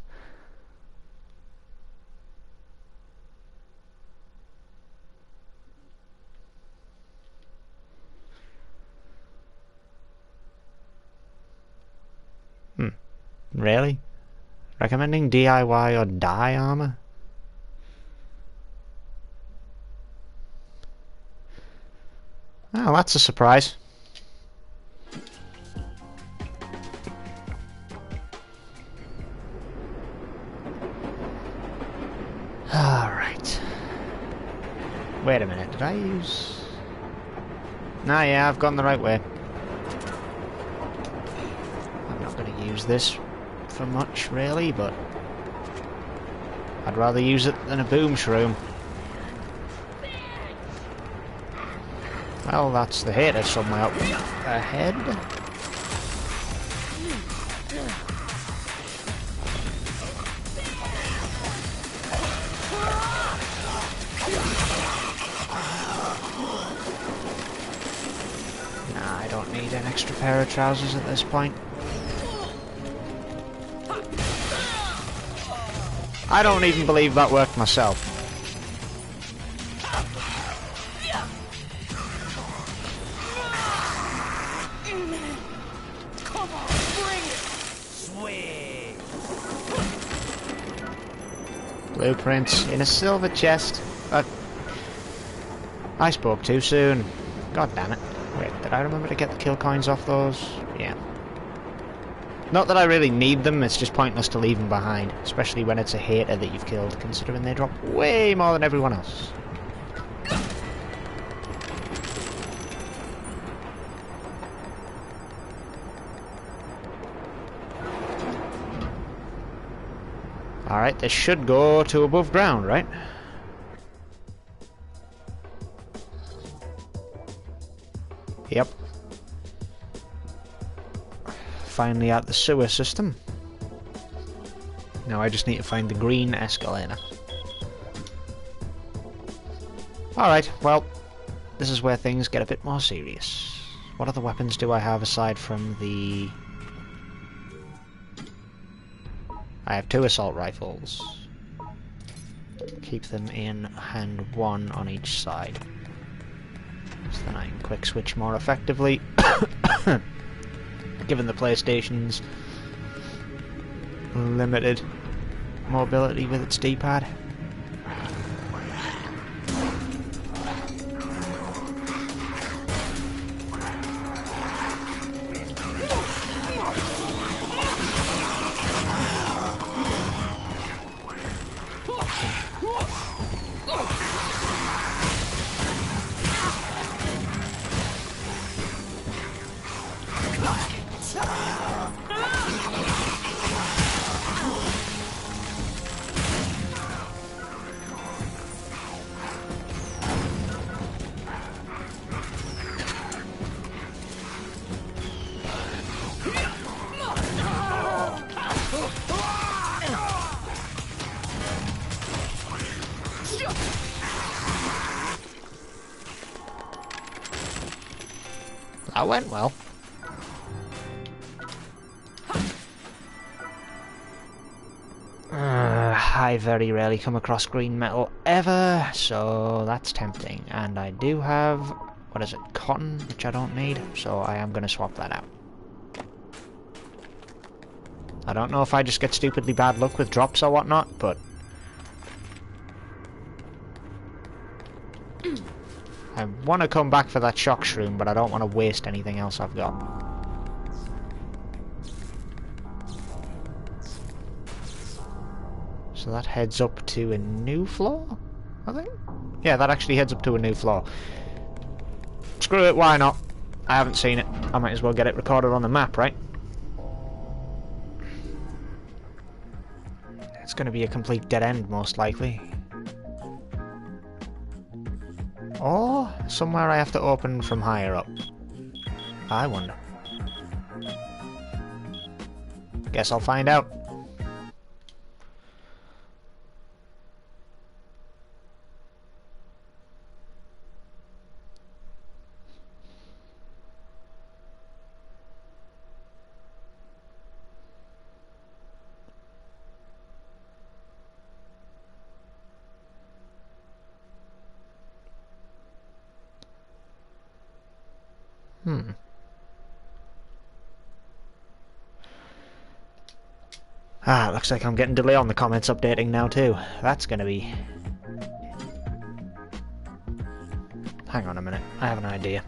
Speaker 1: Really? Recommending DIY or die armor? Oh, that's a surprise. Alright. Wait a minute, did I use... Nah, yeah, I've gone the right way. I'm not going to use this for much, really, but... I'd rather use it than a boom shroom. Well, that's the hater somewhere up ahead. Nah, I don't need an extra pair of trousers at this point. I don't even believe that worked myself.
Speaker 2: Come on, bring it! Sweet!
Speaker 1: Blueprints in a silver chest. I spoke too soon. God damn it. Wait, did I remember to get the kill coins off those? Yeah. Not that I really need them, it's just pointless to leave them behind. Especially when it's a hater that you've killed, considering they drop way more than everyone else. Alright, this should go to above ground, right? Yep. Finally out the sewer system. Now I just need to find the green escalator. Alright, well, this is where things get a bit more serious. What other weapons do I have aside from the... I have 2 assault rifles. Keep them in hand 1 on each side. So then I can quick switch more effectively. Given the PlayStation's limited mobility with its D-pad. That went well. I very rarely come across green metal ever, so that's tempting. And I do have, what is it, cotton, which I don't need, so I am going to swap that out. I don't know if I just get stupidly bad luck with drops or whatnot, but... I want to come back for that shock shroom, but I don't want to waste anything else I've got. So that heads up to a new floor, I think? Yeah, that actually heads up to a new floor. Screw it, why not? I haven't seen it. I might as well get it recorded on the map, right? It's going to be a complete dead end, most likely. Or somewhere I have to open from higher up. I wonder. Guess I'll find out. Ah, looks like I'm getting delay on the comments updating now too. That's gonna be... Hang on a minute, I have an idea.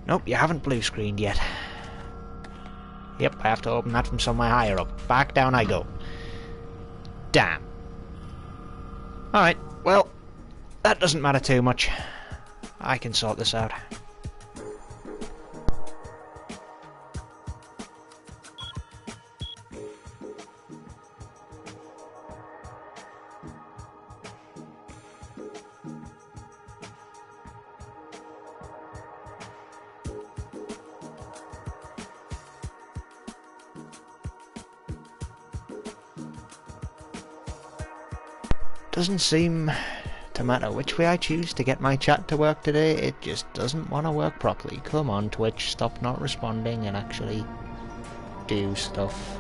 Speaker 1: Nope, you haven't blue screened yet. Yep, I have to open that from somewhere higher up. Back down I go. Damn. Alright, well, that doesn't matter too much. I can sort this out. Doesn't seem to matter which way I choose to get my chat to work today, it just doesn't want to work properly. Come on, Twitch, stop not responding and actually do stuff.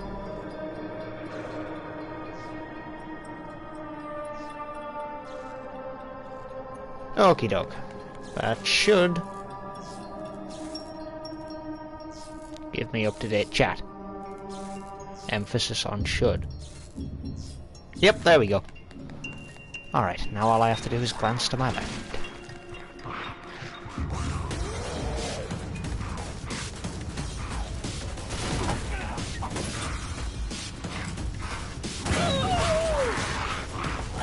Speaker 1: Okie doke. That should give me up-to-date chat. Emphasis on should. Yep, there we go. Alright, now all I have to do is glance to my left.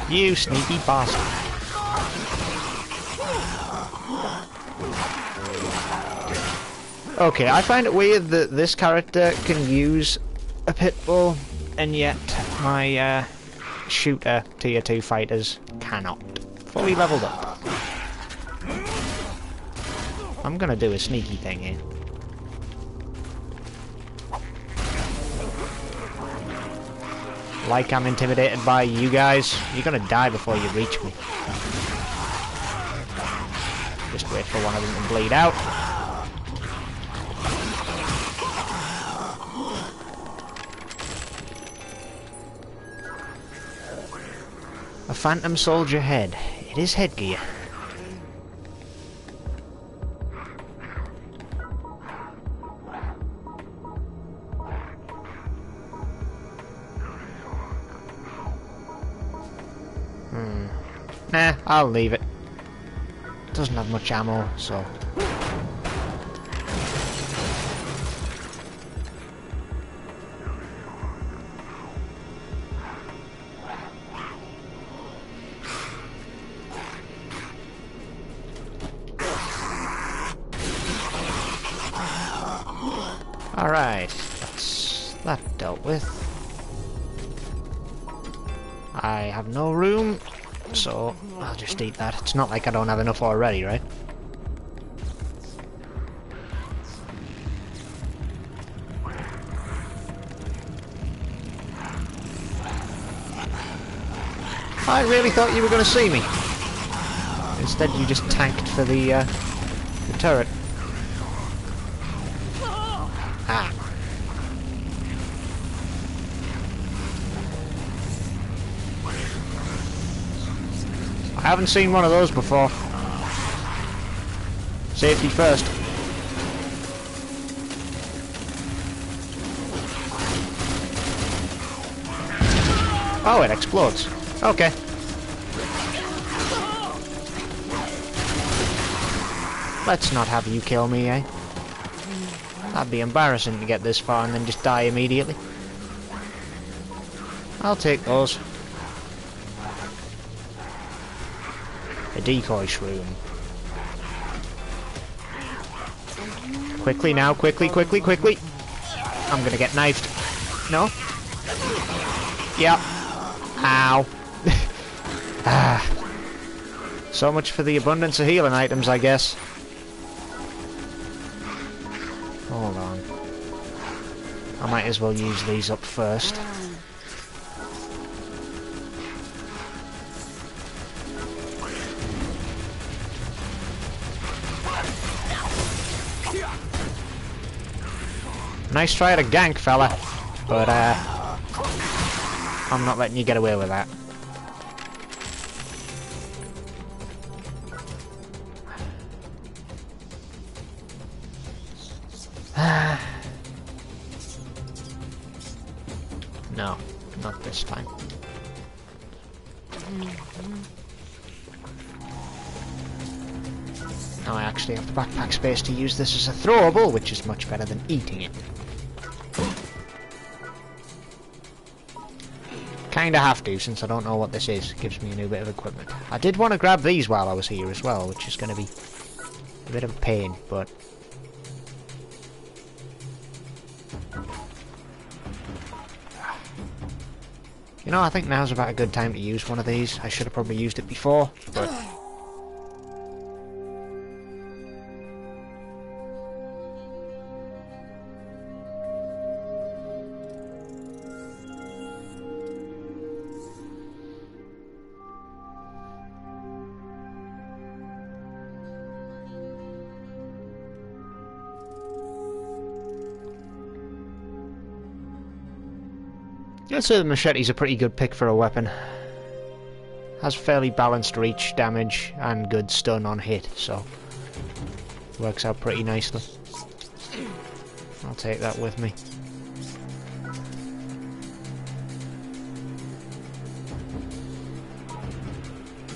Speaker 1: You sneaky bastard. Okay, I find it weird that this character can use a pit bull, and yet my shooter tier 2 fighters cannot. Fully leveled up. I'm gonna do a sneaky thing here. Like I'm intimidated by you guys. You're gonna die before you reach me. Just wait for one of them to bleed out. A phantom soldier head. It is headgear. Nah, I'll leave it. Doesn't have much ammo, so... Alright, that's that dealt with. I have no room, so I'll just eat that. It's not like I don't have enough already, right? I really thought you were going to see me. Instead you just tanked for the turret. Ah. I haven't seen one of those before. Safety first. Oh, it explodes. Okay. Let's not have you kill me, eh? That'd be embarrassing to get this far and then just die immediately. I'll take those. A decoy shroom. Quickly now, quickly, quickly, quickly. I'm gonna get knifed. No? Yeah. Ow. Ah. So much for the abundance of healing items, I guess. Hold on. I might as well use these up first. Nice try at a gank, fella. But, I'm not letting you get away with that. No, not this time. Now I actually have the backpack space to use this as a throwable, which is much better than eating it. Kinda have to, since I don't know what this is. It gives me a new bit of equipment. I did want to grab these while I was here as well, which is going to be a bit of a pain, but... You know, I think now's about a good time to use one of these. I should have probably used it before, but... I'd say the machete's a pretty good pick for a weapon. Has fairly balanced reach, damage, and good stun on hit, so works out pretty nicely. I'll take that with me.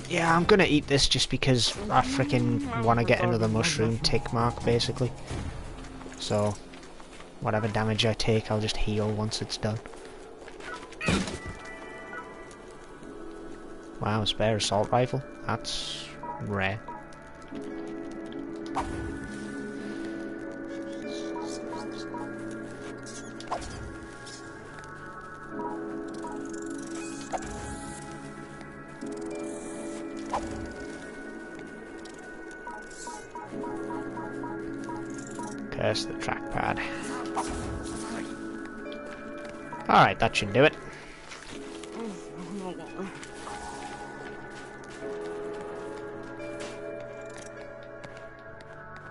Speaker 1: Yeah, I'm gonna eat this just because I freaking want to get another mushroom tick mark, basically. So, whatever damage I take, I'll just heal once it's done. Wow, spare assault rifle? That's rare. Curse the trackpad. Alright, that should do it.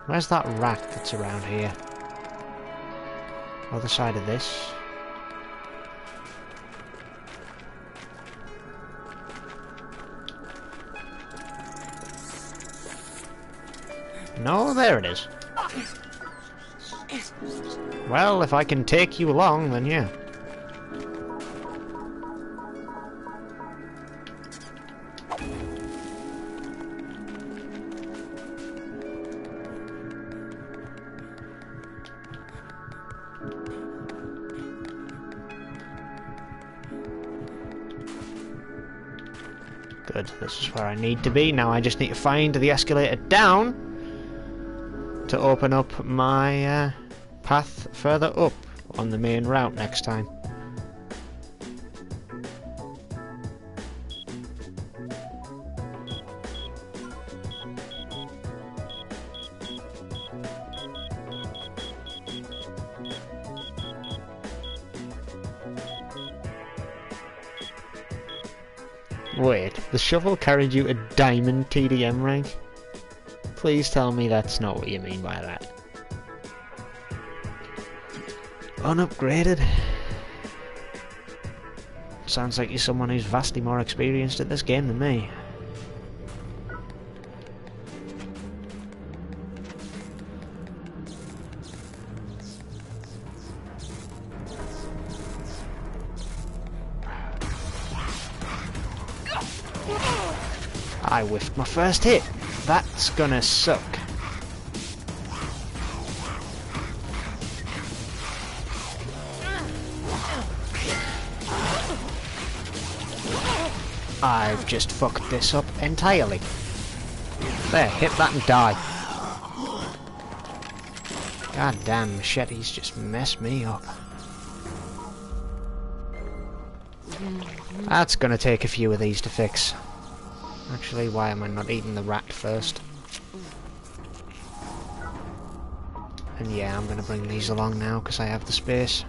Speaker 1: Where's that rat that's around here? Other side of this. No, there it is. Well, if I can take you along, then yeah. Good, this is where I need to be. Now I just need to find the escalator down to open up my path further up on the main route next time. Wait, the shovel carried you a diamond TDM rank? Please tell me that's not what you mean by that. Unupgraded? Sounds like you're someone who's vastly more experienced at this game than me. I whiffed my first hit. That's gonna suck. I've just fucked this up entirely. There, hit that and die. God damn, machetes just messed me up. That's gonna take a few of these to fix. Actually, why am I not eating the rat first? And yeah, I'm gonna bring these along now because I have the space.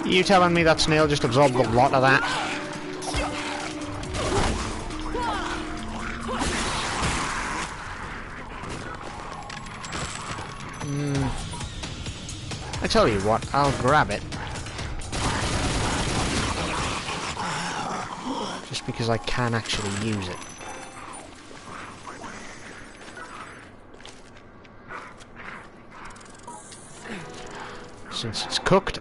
Speaker 1: You telling me that snail just absorbed a lot of that? I tell you what, I'll grab it. Just because I can actually use it. since it's cooked.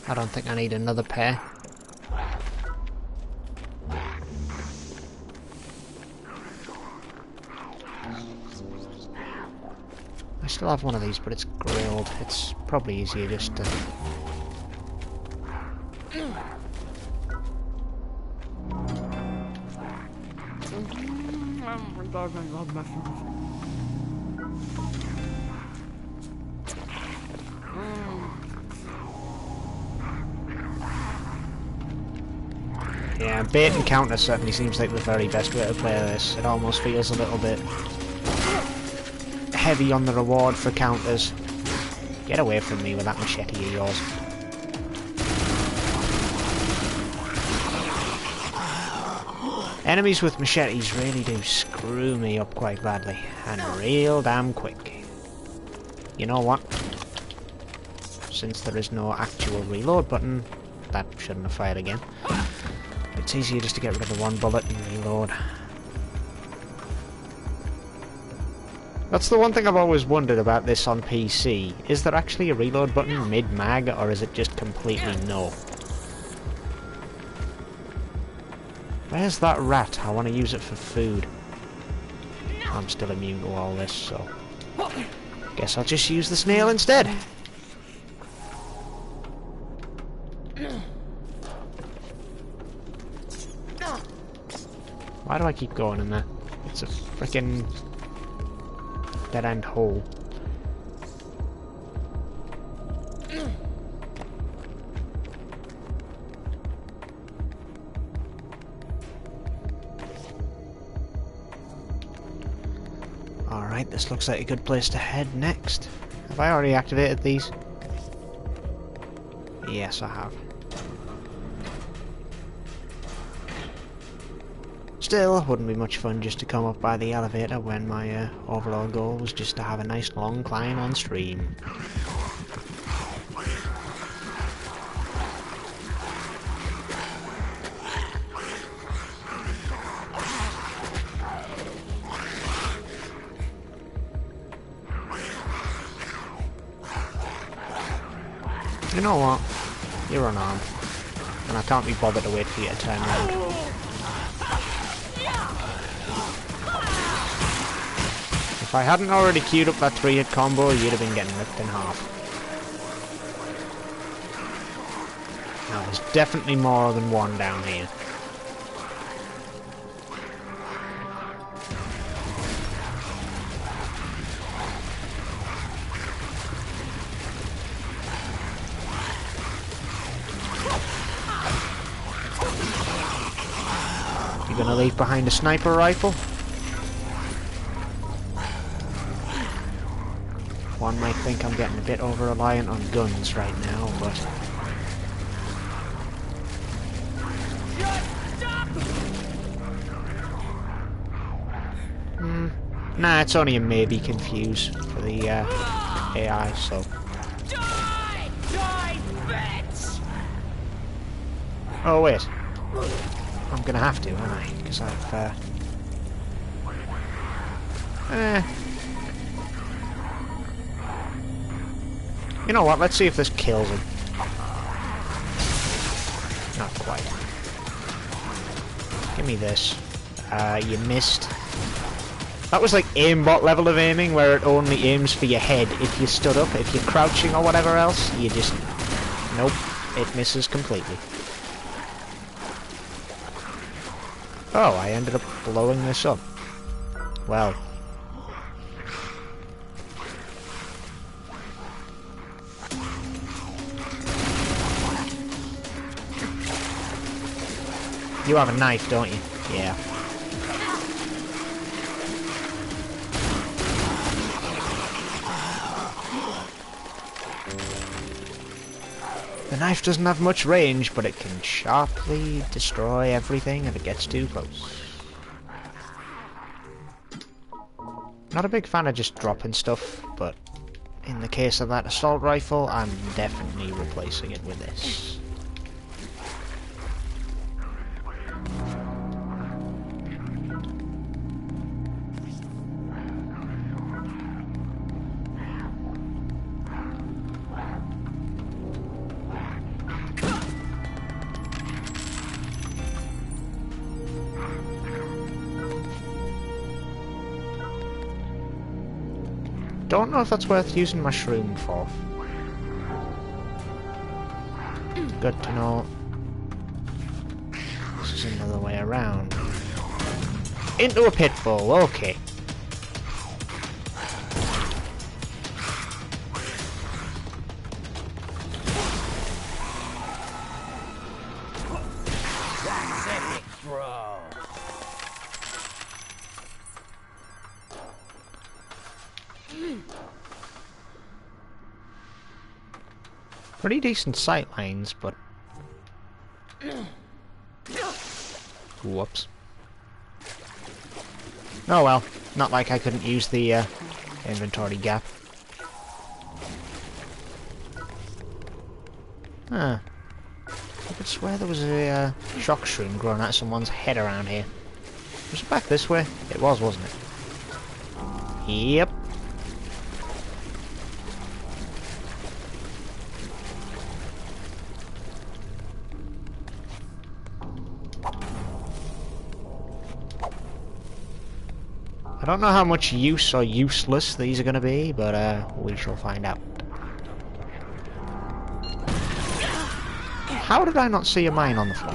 Speaker 1: I don't think I need another pair. I still have one of these, but it's grilled. It's probably easier just to... Yeah, bait and counter certainly seems like the very best way to play this. It almost feels a little bit heavy on the reward for counters. Get away from me with that machete of yours. Enemies with machetes really do screw me up quite badly, and real damn quick. You know what? Since there is no actual reload button, that shouldn't have fired again. It's easier just to get rid of the one bullet and reload. That's the one thing I've always wondered about this on PC. Is there actually a reload button mid-mag, or is it just completely no? Where's that rat? I want to use it for food. I'm still immune to all this, so... guess I'll just use the snail instead. Why do I keep going in there? It's a frickin' dead-end hole. Alright, this looks like a good place to head next. Have I already activated these? Yes, I have. Still, wouldn't be much fun just to come up by the elevator when my overall goal was just to have a nice long climb on stream. You know what? You're unarmed, and I can't be bothered to wait for you to turn around. If I hadn't already queued up that 3-hit combo, you'd have been getting ripped in half. Now, there's definitely more than one down here. You gonna leave behind a sniper rifle? One might think I'm getting a bit over-reliant on guns right now, but... Nah, it's only a maybe confuse for the AI, so... Oh wait. I'm gonna have to, aren't I? Because I've... You know what, let's see if this kills him. Not quite. Give me this. You missed. That was like aimbot level of aiming, where it only aims for your head if you stood up. If you're crouching or whatever else, you just... Nope, it misses completely. Oh, I ended up blowing this up. Well... You have a knife, don't you? Yeah. The knife doesn't have much range, but it can sharply destroy everything if it gets too close. Not a big fan of just dropping stuff, but in the case of that assault rifle, I'm definitely replacing it with this. Don't know if that's worth using my shroom for. Good to know. This is another way around. Into a pitfall, okay. Pretty decent sight lines, but... Whoops. Oh well, not like I couldn't use the inventory gap. Huh. I could swear there was a shock shroom growing out of someone's head around here. Was it back this way? It was, wasn't it? Yep. I don't know how much use or useless these are going to be, but we shall find out. How did I not see a mine on the floor?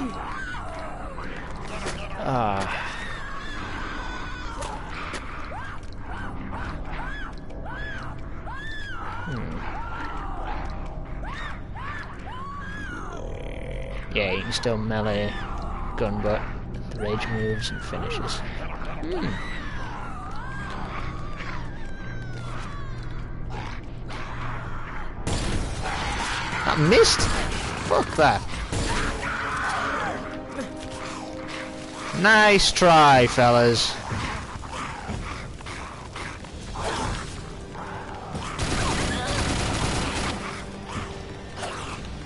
Speaker 1: Yeah, you can still melee gun, but the rage moves and finishes. That missed? Fuck that. Nice try, fellas.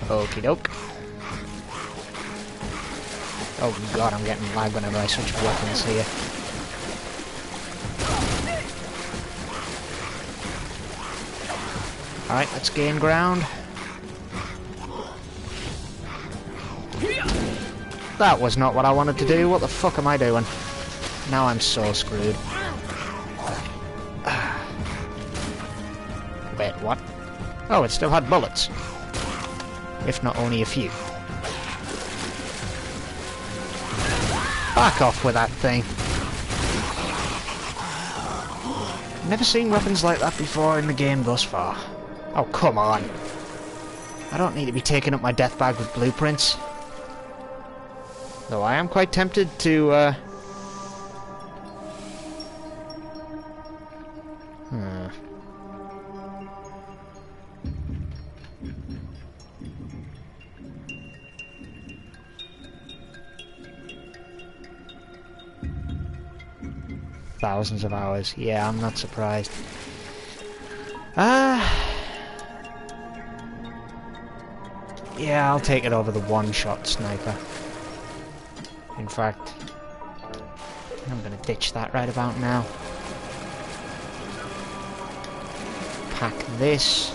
Speaker 1: Okie doke. Oh god, I'm getting lag whenever I switch weapons here. Alright, let's gain ground. That was not what I wanted to do. What the fuck am I doing? Now I'm so screwed. Wait, what? Oh, it still had bullets. If not only a few. Back off with that thing. Never seen weapons like that before in the game thus far. Oh, come on. I don't need to be taking up my death bag with blueprints. Though I am quite tempted to, Thousands of hours. Yeah, I'm not surprised. Yeah, I'll take it over the one-shot sniper. In fact, I'm gonna ditch that right about now. Pack this.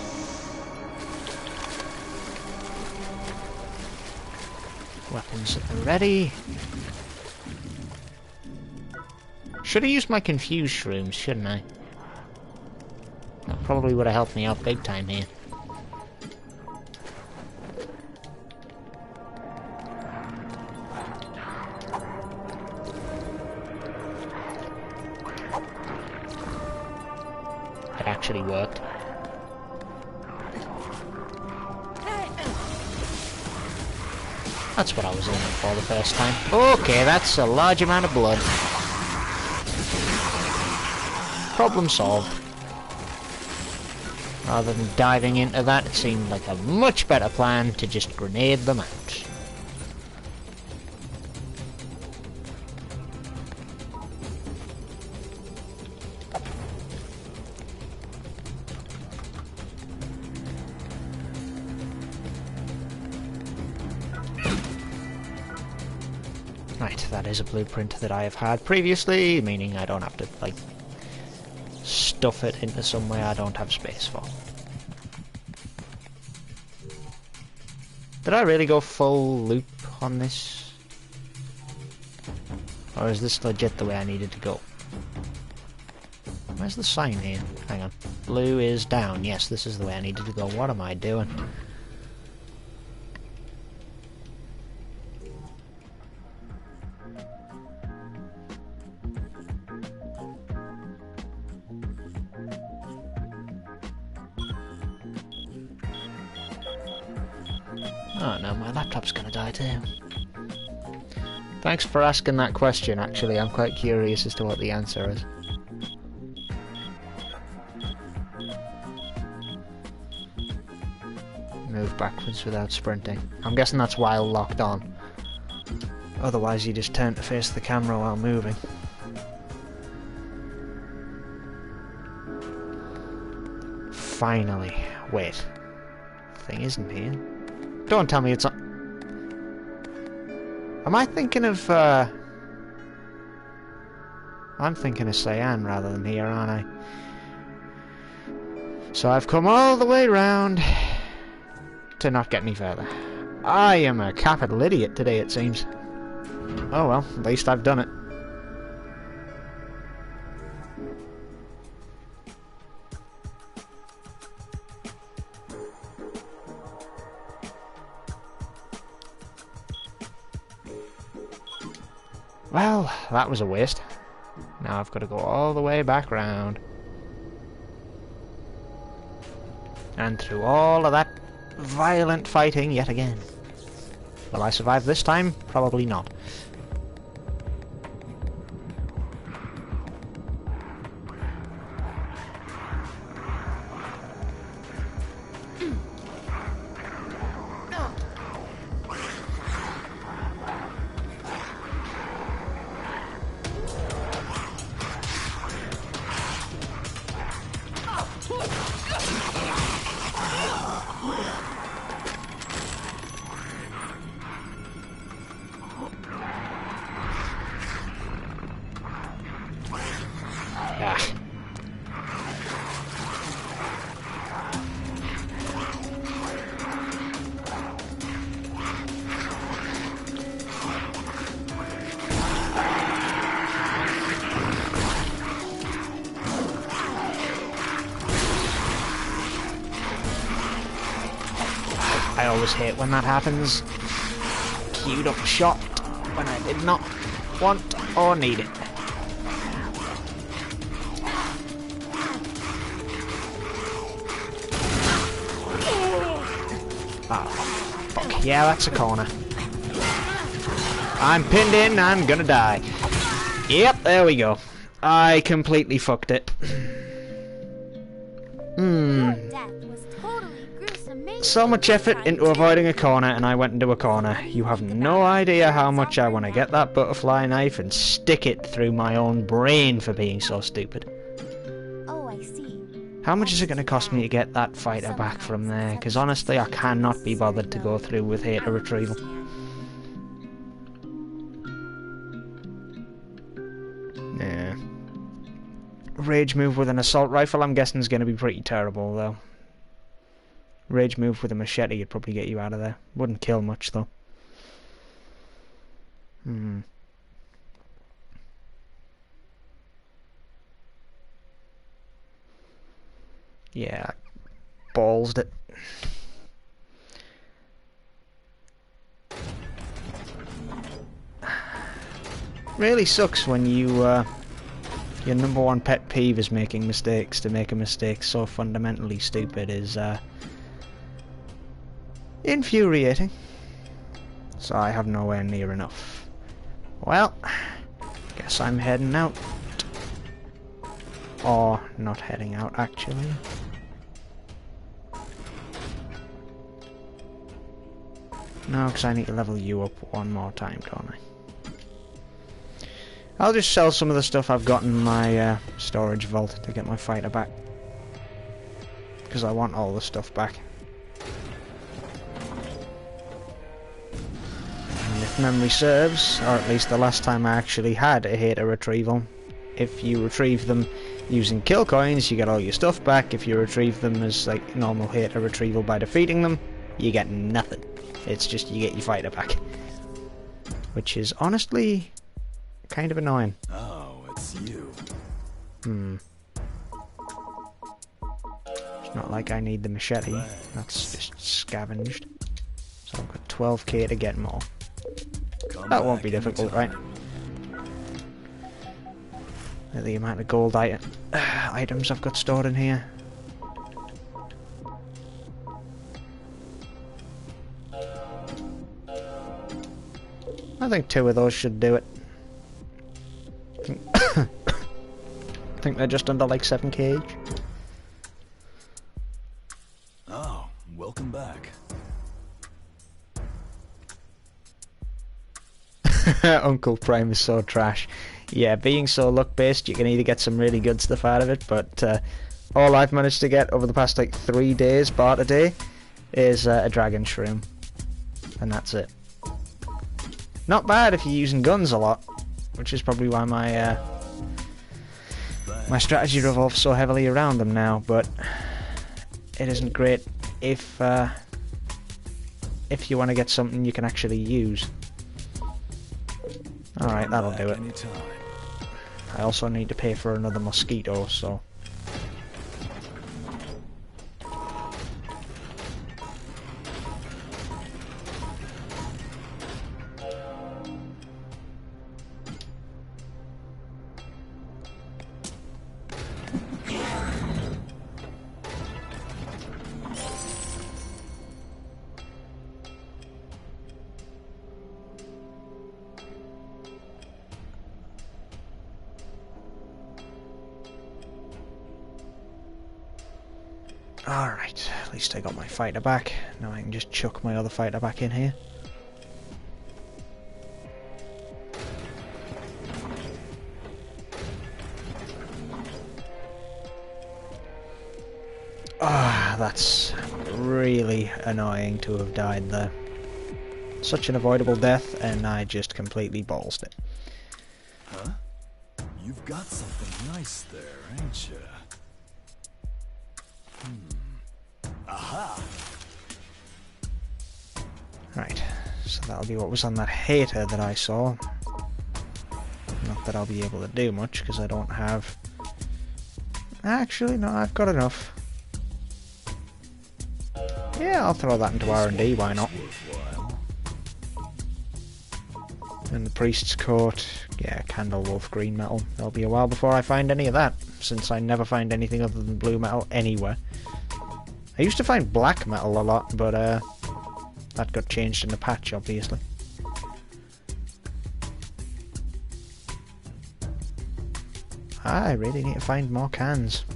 Speaker 1: Weapons at the ready. Should have used my confused shrooms, shouldn't I? That probably would have helped me out big time here. It actually worked. That's what I was aiming for the first time. Okay, that's a large amount of blood. Problem solved. Rather than diving into that, it seemed like a much better plan to just grenade them out. Right, that is a blueprint that I have had previously, meaning I don't have to, like, stuff it into somewhere I don't have space for. Did I really go full loop on this? Or is this legit the way I needed to go? Where's the sign here? Hang on. Blue is down. Yes, this is the way I needed to go. What am I doing? Oh no, my laptop's gonna die too. Thanks for asking that question, actually. I'm quite curious as to what the answer is. Move backwards without sprinting. I'm guessing that's while locked on. Otherwise you just turn to face the camera while moving. Finally. Wait. Thing isn't here. Don't tell me it's not... Am I thinking of, I'm thinking of Cyan rather than here, aren't I? So I've come all the way round to not get any further. I am a capital idiot today, it seems. Oh well, at least I've done it. Well, that was a waste. Now I've got to go all the way back round. And through all of that violent fighting yet again. Will I survive this time? Probably not. I always hate when that happens. Queued up shot when I did not want or need it. Oh, fuck. Yeah, that's a corner. I'm pinned in and gonna die. Yep, there we go. I completely fucked it. So much effort into avoiding a corner and I went into a corner. You have no idea how much I want to get that butterfly knife and stick it through my own brain for being so stupid.
Speaker 3: Oh, I see.
Speaker 1: How much is it going to cost me to get that fighter back from there? Because honestly, I cannot be bothered to go through with hater retrieval. Yeah. Rage move with an assault rifle, I'm guessing is going to be pretty terrible though. Rage move with a machete would probably get you out of there. Wouldn't kill much though. Yeah, ballsed it. Really sucks when you, your number one pet peeve is making mistakes. To make a mistake so fundamentally stupid is, infuriating. So I have nowhere near enough. Well, guess I'm heading out. Or not heading out, actually. No, because I need to level you up one more time, don't I? I'll just sell some of the stuff I've got in my storage vault to get my fighter back. Because I want all the stuff back. And if memory serves, or at least the last time I actually had a hater retrieval, if you retrieve them using kill coins, you get all your stuff back. If you retrieve them as like normal hater retrieval by defeating them, you get nothing. It's just you get your fighter back. Which is honestly kind of annoying.
Speaker 2: Oh, it's you.
Speaker 1: Not like I need the machete. That's just scavenged. So I've got 12k to get more. That won't be difficult, right? The amount of gold items I've got stored in here. I think 2 of those should do it. I think they're just under like 7k each.
Speaker 4: Oh, welcome back.
Speaker 1: Uncle Prime is so trash. Yeah, being so luck-based, you can either get some really good stuff out of it, but all I've managed to get over the past like 3 days, bar a day, is a dragon shroom. And that's it. Not bad if you're using guns a lot, which is probably why my my strategy revolves so heavily around them now, but it isn't great if you want to get something you can actually use. Alright, that'll do it. I also need to pay for another mosquito, so... Alright, at least I got my fighter back. Now I can just chuck my other fighter back in here. Ah, that's really annoying to have died there. Such an avoidable death, and I just completely ballsed it.
Speaker 4: Huh? You've got something nice there, ain't you? Aha!
Speaker 1: Right, so that'll be what was on that hater that I saw. Not that I'll be able to do much, because I don't have... Actually, no, I've got enough. Yeah, I'll throw that into R&D, why not? And the Priest's Coat, yeah, Candle Wolf Green Metal. There'll be a while before I find any of that, since I never find anything other than blue metal anywhere. I used to find black metal a lot, but that got changed in the patch, obviously. I really need to find more cans.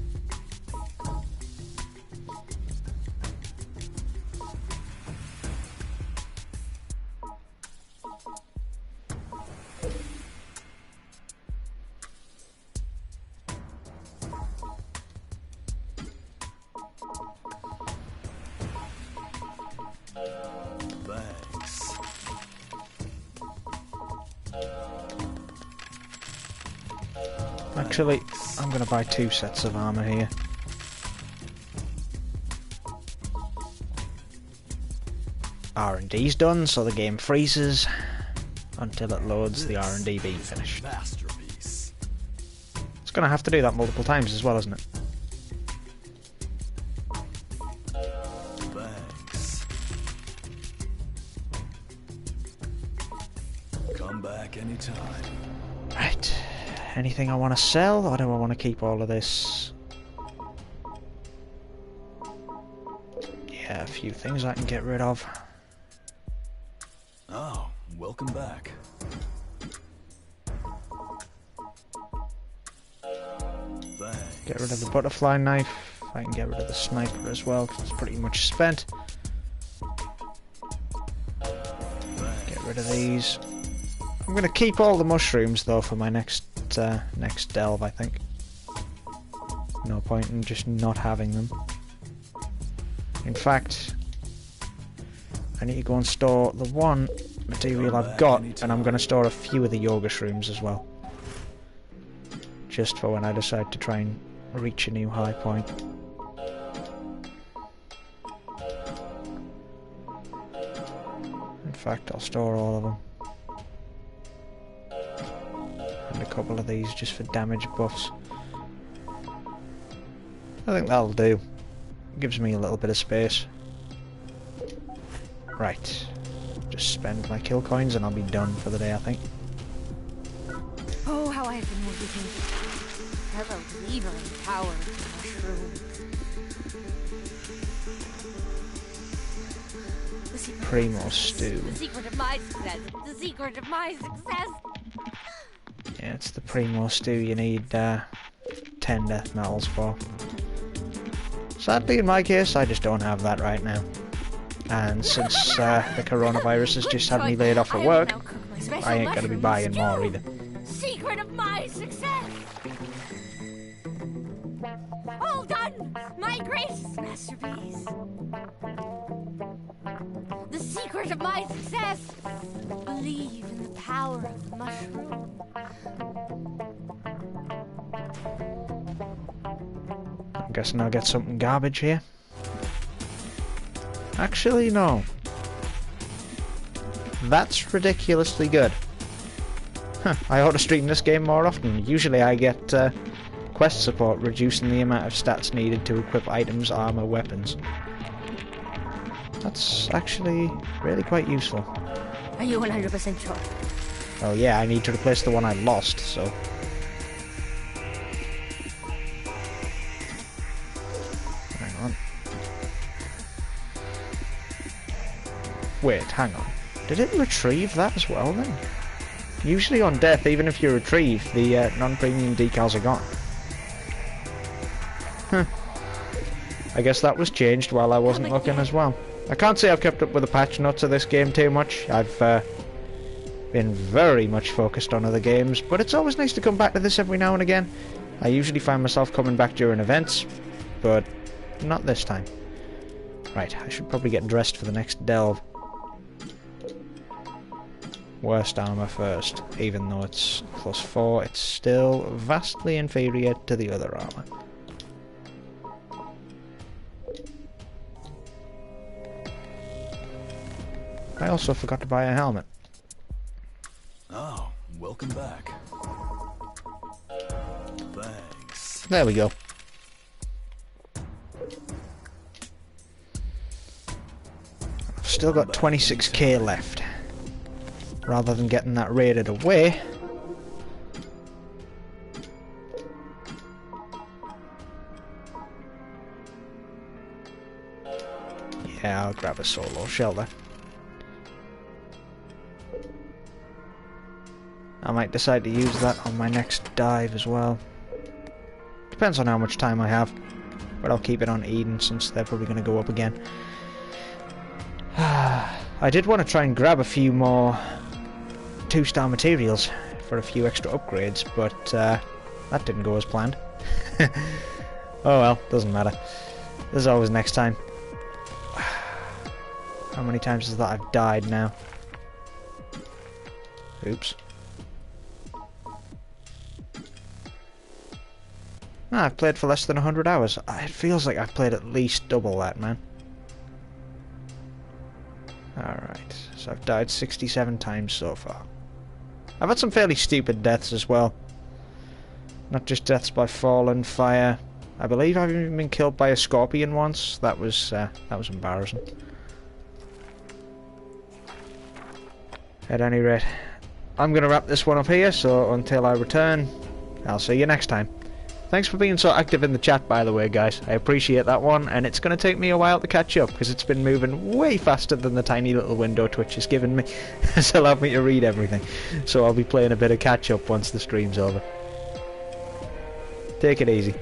Speaker 4: Thanks.
Speaker 1: Actually, I'm going to buy 2 sets of armour here. R&D's done, so the game freezes until it loads the R&D being finished.
Speaker 4: Masterpiece.
Speaker 1: It's going to have to do that multiple times as well, isn't it?
Speaker 4: Thanks. Come back anytime.
Speaker 1: Right. Anything I want to sell, or do I want to keep all of this? Yeah, a few things I can get rid of.
Speaker 4: Oh, welcome back. Thanks.
Speaker 1: Get rid of the butterfly knife. I can get rid of the sniper as well, because it's pretty much spent. Get rid of these. I'm going to keep all the mushrooms though for my next delve, I think. No point in just not having them. In fact, I need to go and store the one material I've got, and I'm going to store a few of the yoga shrooms as well. Just for when I decide to try and reach a new high point. In fact, I'll store all of them. And a couple of these just for damage buffs. I think that'll do. gives me a little bit of space. Right. Just spend my kill coins and I'll be done for the day, I think.
Speaker 3: Oh, how I've been waiting. Hello, believer in the power of the mushroom. The secret
Speaker 1: Primo
Speaker 3: of success.
Speaker 1: stew.
Speaker 3: The secret of my success. The secret of my success.
Speaker 1: Yeah, it's the Primo stew you need 10 death metals for. Sadly, in my case, I just don't have that right now. And since the coronavirus has just had me laid off at work, I ain't gonna be buying more either.
Speaker 3: Secret of my success. All done. My greatest masterpiece. The secret of my success. Believe in the power of the mushroom.
Speaker 1: I'm guessing I'll get something garbage here. Actually, no. That's ridiculously good. Huh, I ought to stream this game more often. Usually I get quest support, reducing the amount of stats needed to equip items, armor, weapons. That's actually really quite useful.
Speaker 3: Are you 100% sure?
Speaker 1: Well, yeah, I need to replace the one I lost, so... Hang on. Wait, hang on. Did it retrieve that as well, then? Usually on death, even if you retrieve, the non-premium decals are gone. Huh. I guess that was changed while I wasn't looking as well. I can't say I've kept up with the patch notes of this game too much. I've been very much focused on other games, but it's always nice to come back to this every now and again. I usually find myself coming back during events, but not this time. Right, I should probably get dressed for the next delve. Worst armor first. Even though it's +4, it's still vastly inferior to the other armor. I also forgot to buy a helmet.
Speaker 4: Oh, welcome back. Thanks.
Speaker 1: There we go. I've still got 26k left. Rather than getting that raided away, yeah, I'll grab a solo shelter. I might decide to use that on my next dive as well. Depends on how much time I have, but I'll keep it on Eden since they're probably going to go up again. I did want to try and grab a few more 2-star materials for a few extra upgrades, but that didn't go as planned. Oh well, doesn't matter. There's always next time. How many times is that I've died now? Oops. I've played for less than 100 hours. It feels like I've played at least double that, man. Alright, so I've died 67 times so far. I've had some fairly stupid deaths as well. Not just deaths by fall and fire. I believe I've even been killed by a scorpion once. That was embarrassing. At any rate, I'm going to wrap this one up here, so until I return, I'll see you next time. Thanks for being so active in the chat, by the way, guys. I appreciate that one, and it's going to take me a while to catch up, because it's been moving way faster than the tiny little window Twitch has given me. It's allowed me to read everything. So I'll be playing a bit of catch up once the stream's over. Take it easy.